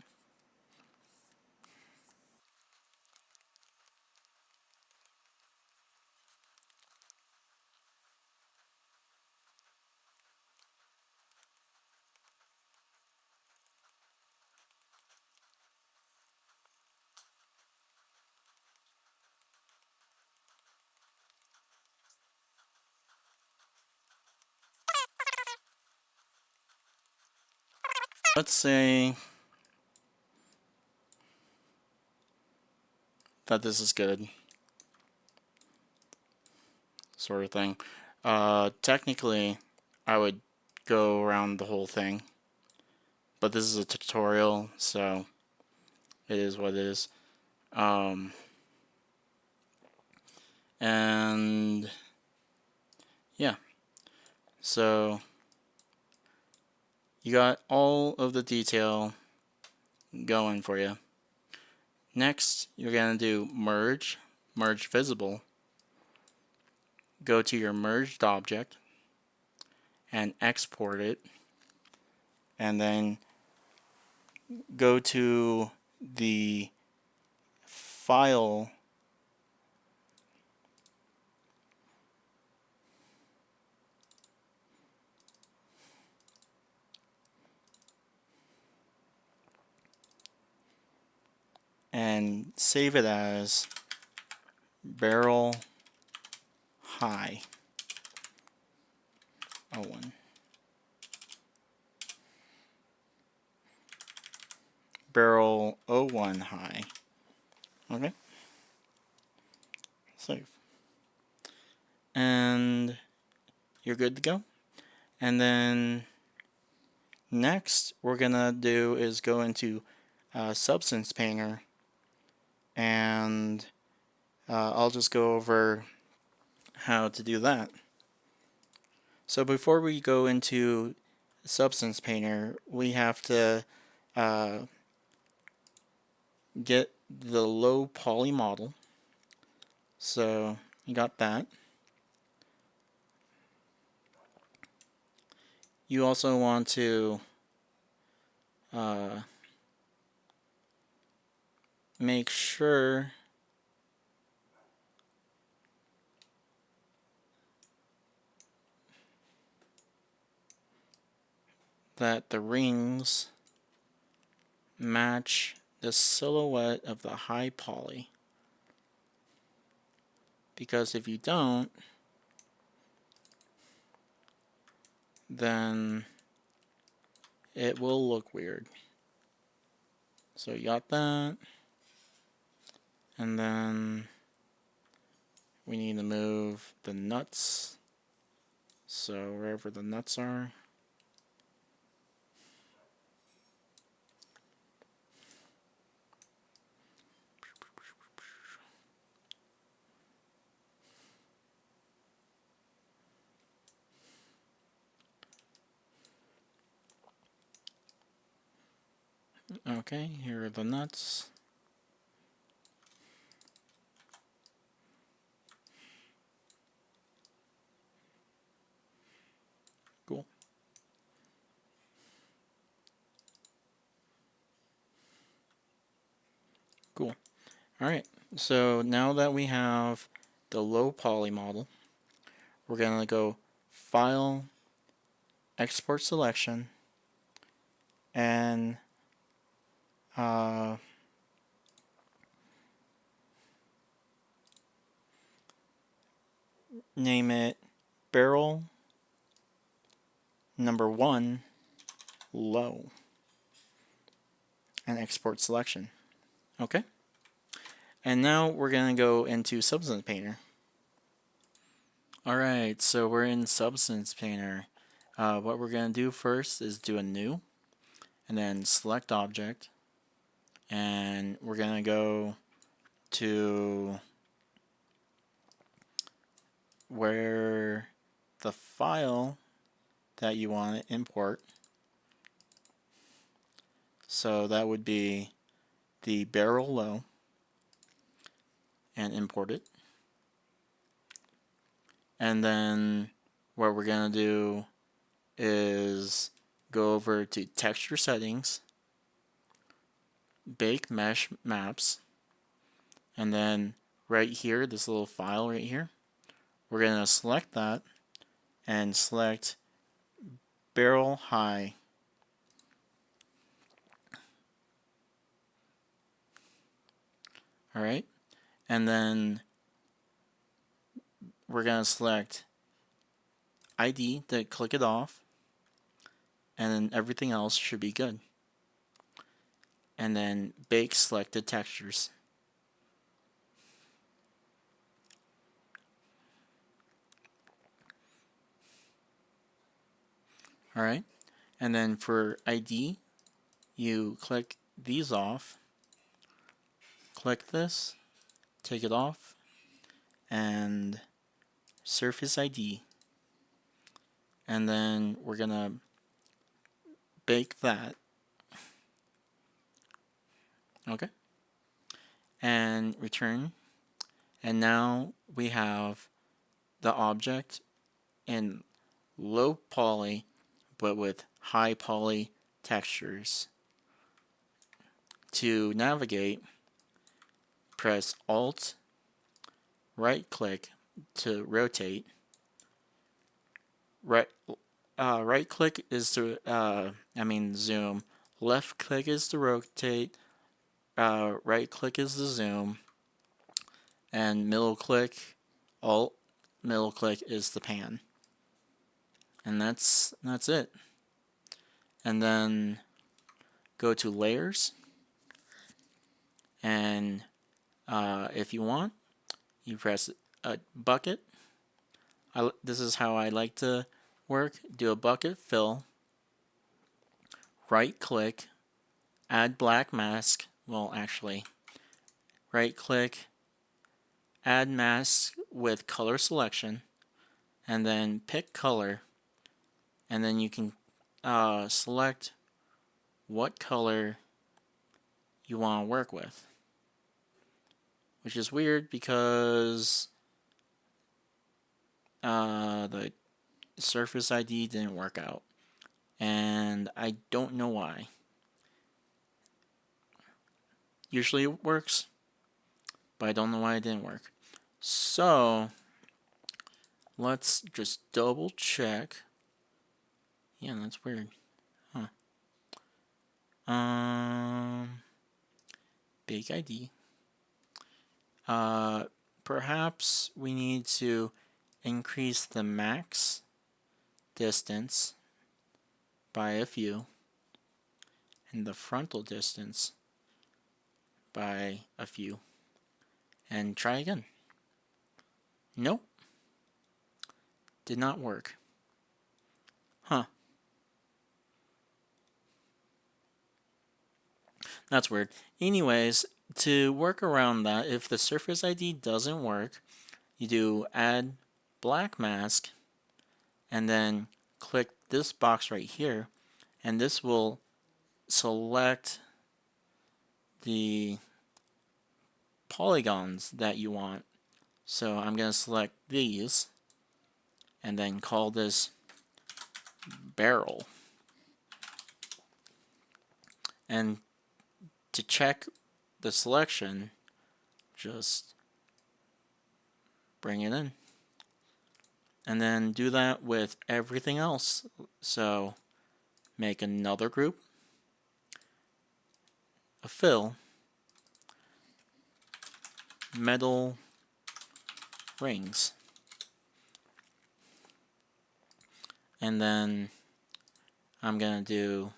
Let's say that this is good, sort of thing. Technically, I would go around the whole thing, but this is a tutorial, so it is what it is. And yeah, so you got all of the detail going for you. Next, you're going to do merge visible. Go to your merged object and export it, and then go to the file and save it as barrel high 01. Barrel 01 high. Okay. Save. And you're good to go. And then next we're gonna do is go into Substance Painter, and I'll just go over how to do that. So before we go into Substance Painter, we have to get the low poly model. So you got that. You also want to make sure that the rings match the silhouette of the high poly, because if you don't, then it will look weird. So you got that, and then we need to move the nuts, so wherever the nuts are. Okay, here are the nuts. Cool. Cool. Alright, so now that we have the low poly model, we're going to go File, Export Selection, and name it barrel number 1 low, and export selection. Okay, and now we're going to go into Substance Painter. Alright, so we're in Substance Painter. What we're going to do first is do a new, and then select object, and we're going to go to where the file that you want to import. So that would be the barrel low, and import it. And then what we're going to do is go over to texture settings, bake mesh maps, and then right here, this little file right here, we're going to select that and select barrel high. Alright, and then we're going to select ID to click it off, and then everything else should be good. And then bake selected textures. Alright, and then for ID, you click these off, click this, take it off, and surface ID. And then we're gonna bake that. Okay, and return. And now we have the object in low poly but with high poly textures. To navigate, press Alt, right click to rotate. Right click is to zoom. Left click is to rotate. right click is the zoom, and middle click, alt middle click is the pan. And that's it. And then go to layers, and if you want, you press a bucket. This is how I like to work. Do a bucket fill, right click, add black mask. Well, actually, right click, add mask with color selection, and then pick color, and then you can select what color you want to work with, which is weird because the surface ID didn't work out, and I don't know why. Usually it works, but I don't know why it didn't work. So let's just double check. Yeah, that's weird. Huh. Big ID. Perhaps we need to increase the max distance by a few and the frontal distance by a few, and try again. Nope, did not work. Huh. That's weird. Anyways, to work around that, if the surface ID doesn't work, you do add black mask and then click this box right here, and this will select the polygons that you want. So I'm going to select these and then call this barrel. And to check the selection, just bring it in. And then do that with everything else. So make another group, a fill, metal rings. And then I'm going to do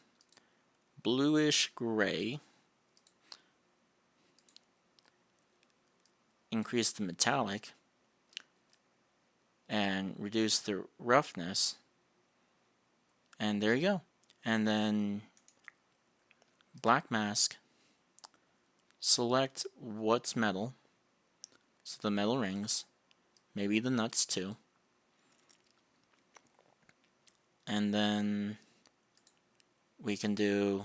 bluish gray, increase the metallic, and reduce the roughness. And there you go. And then black mask, select what's metal, so the metal rings, maybe the nuts too. And then we can do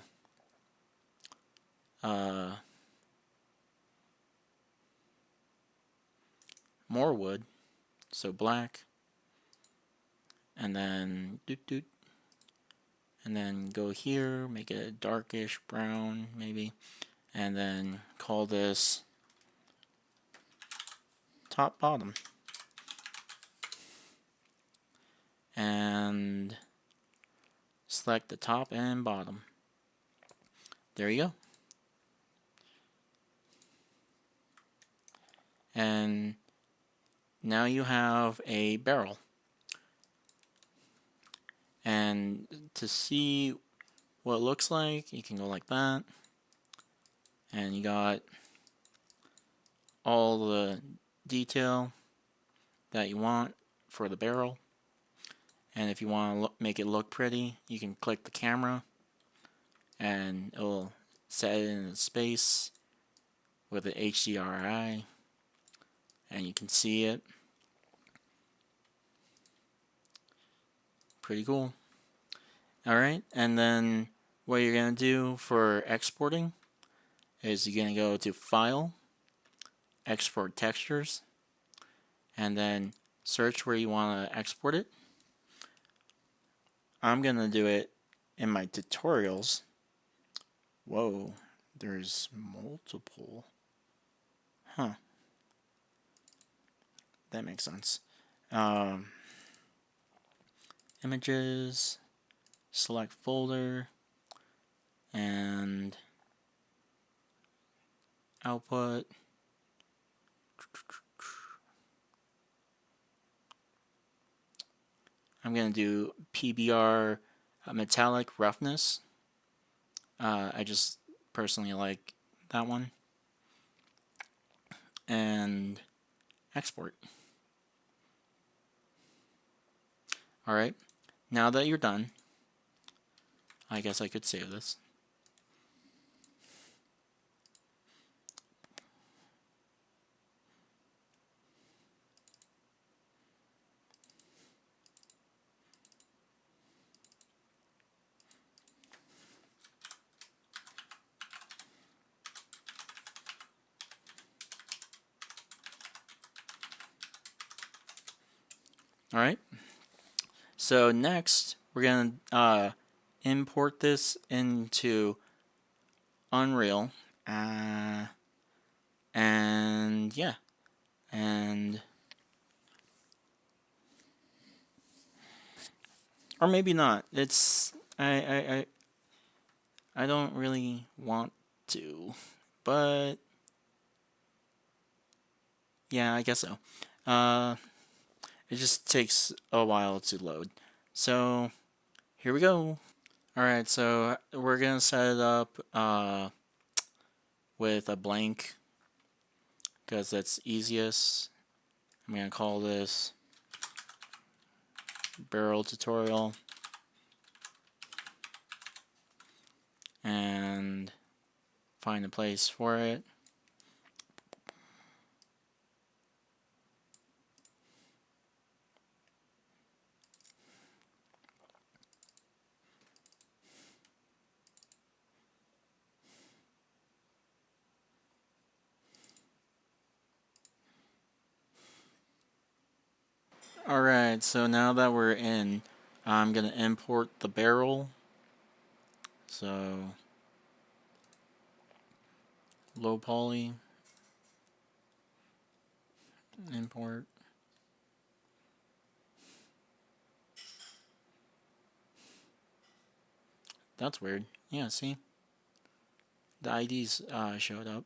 more wood, so black, and then and then go here, make it a darkish brown maybe, and then call this top bottom, and select the top and bottom. There you go. And now you have a barrel. And to see what it looks like, you can go like that, and you got all the detail that you want for the barrel. And if you want to make it look pretty, you can click the camera and it will set it in space with an HDRI, and you can see it. Pretty cool. Alright, and then what you're going to do for exporting is you're going to go to File, Export Textures, and then search where you want to export it. I'm going to do it in my tutorials. Whoa, there's multiple. Huh. That makes sense. Images, select folder, and output. I'm going to do PBR metallic roughness. I just personally like that one. And export. Alright, now that you're done, I guess I could save this. Alright, so next we're going to import this into Unreal. And yeah, and or maybe not. It's I don't really want to, but yeah, I guess so. It just takes a while to load. So here we go. Alright, so we're gonna set it up with a blank because that's easiest. I'm gonna call this barrel tutorial and find a place for it. Alright, so now that we're in, I'm gonna import the barrel. So low poly, import. That's weird. Yeah, see? The IDs showed up.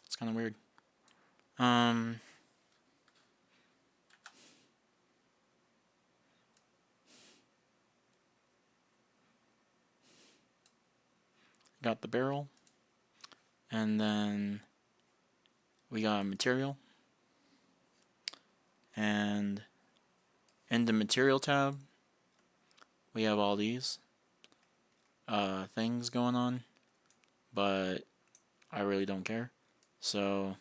It's kind of weird. Got the barrel. And then we got a material. And in the material tab, we have all these things going on. But I really don't care. So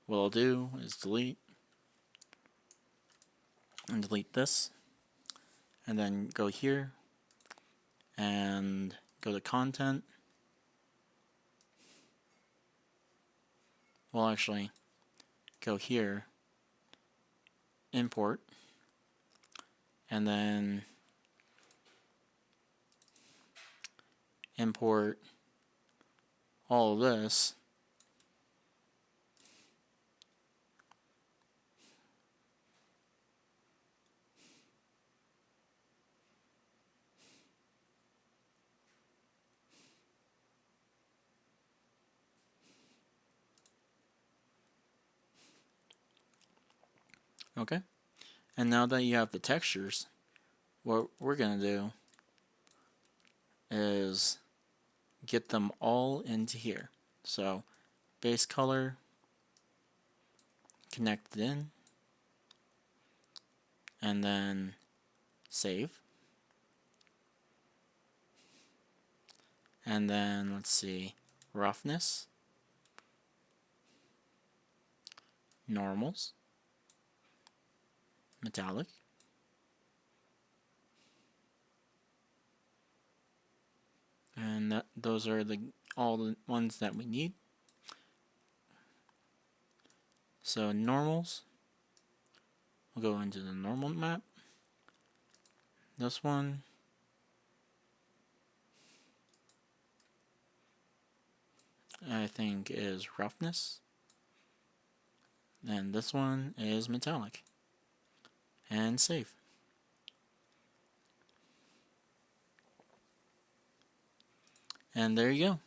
what I'll do is delete and delete this, and then go here and go to content. Well, actually, go here, import, and then import all of this. Okay, and now that you have the textures, what we're gonna do is get them all into here. So base color, connect it in, and then save. And then let's see, roughness, normals, metallic, and those are all the ones that we need. So normals, we'll go into the normal map. This one, I think, is roughness, and this one is metallic, and save. And there you go.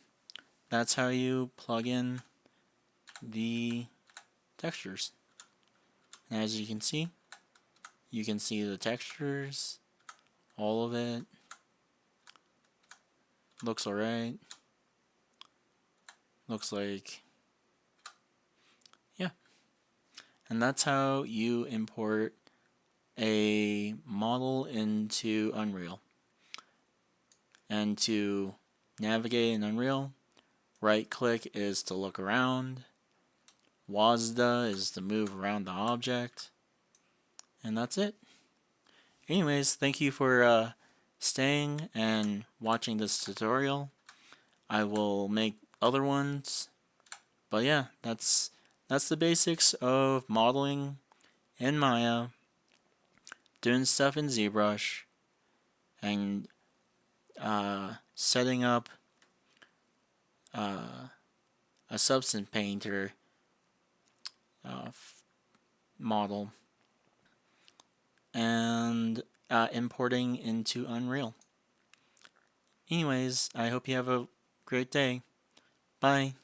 that's how you plug in the textures. And as you can see the textures, all of it looks alright. Looks like, yeah. And that's how you import a model into Unreal. And to navigate in Unreal, right click is to look around, WASD is to move around the object, and that's it. Anyways, thank you for staying and watching this tutorial. I will make other ones, but yeah, that's the basics of modeling in Maya, doing stuff in ZBrush, and setting up a substance painter model, and importing into Unreal. Anyways, I hope you have a great day. Bye.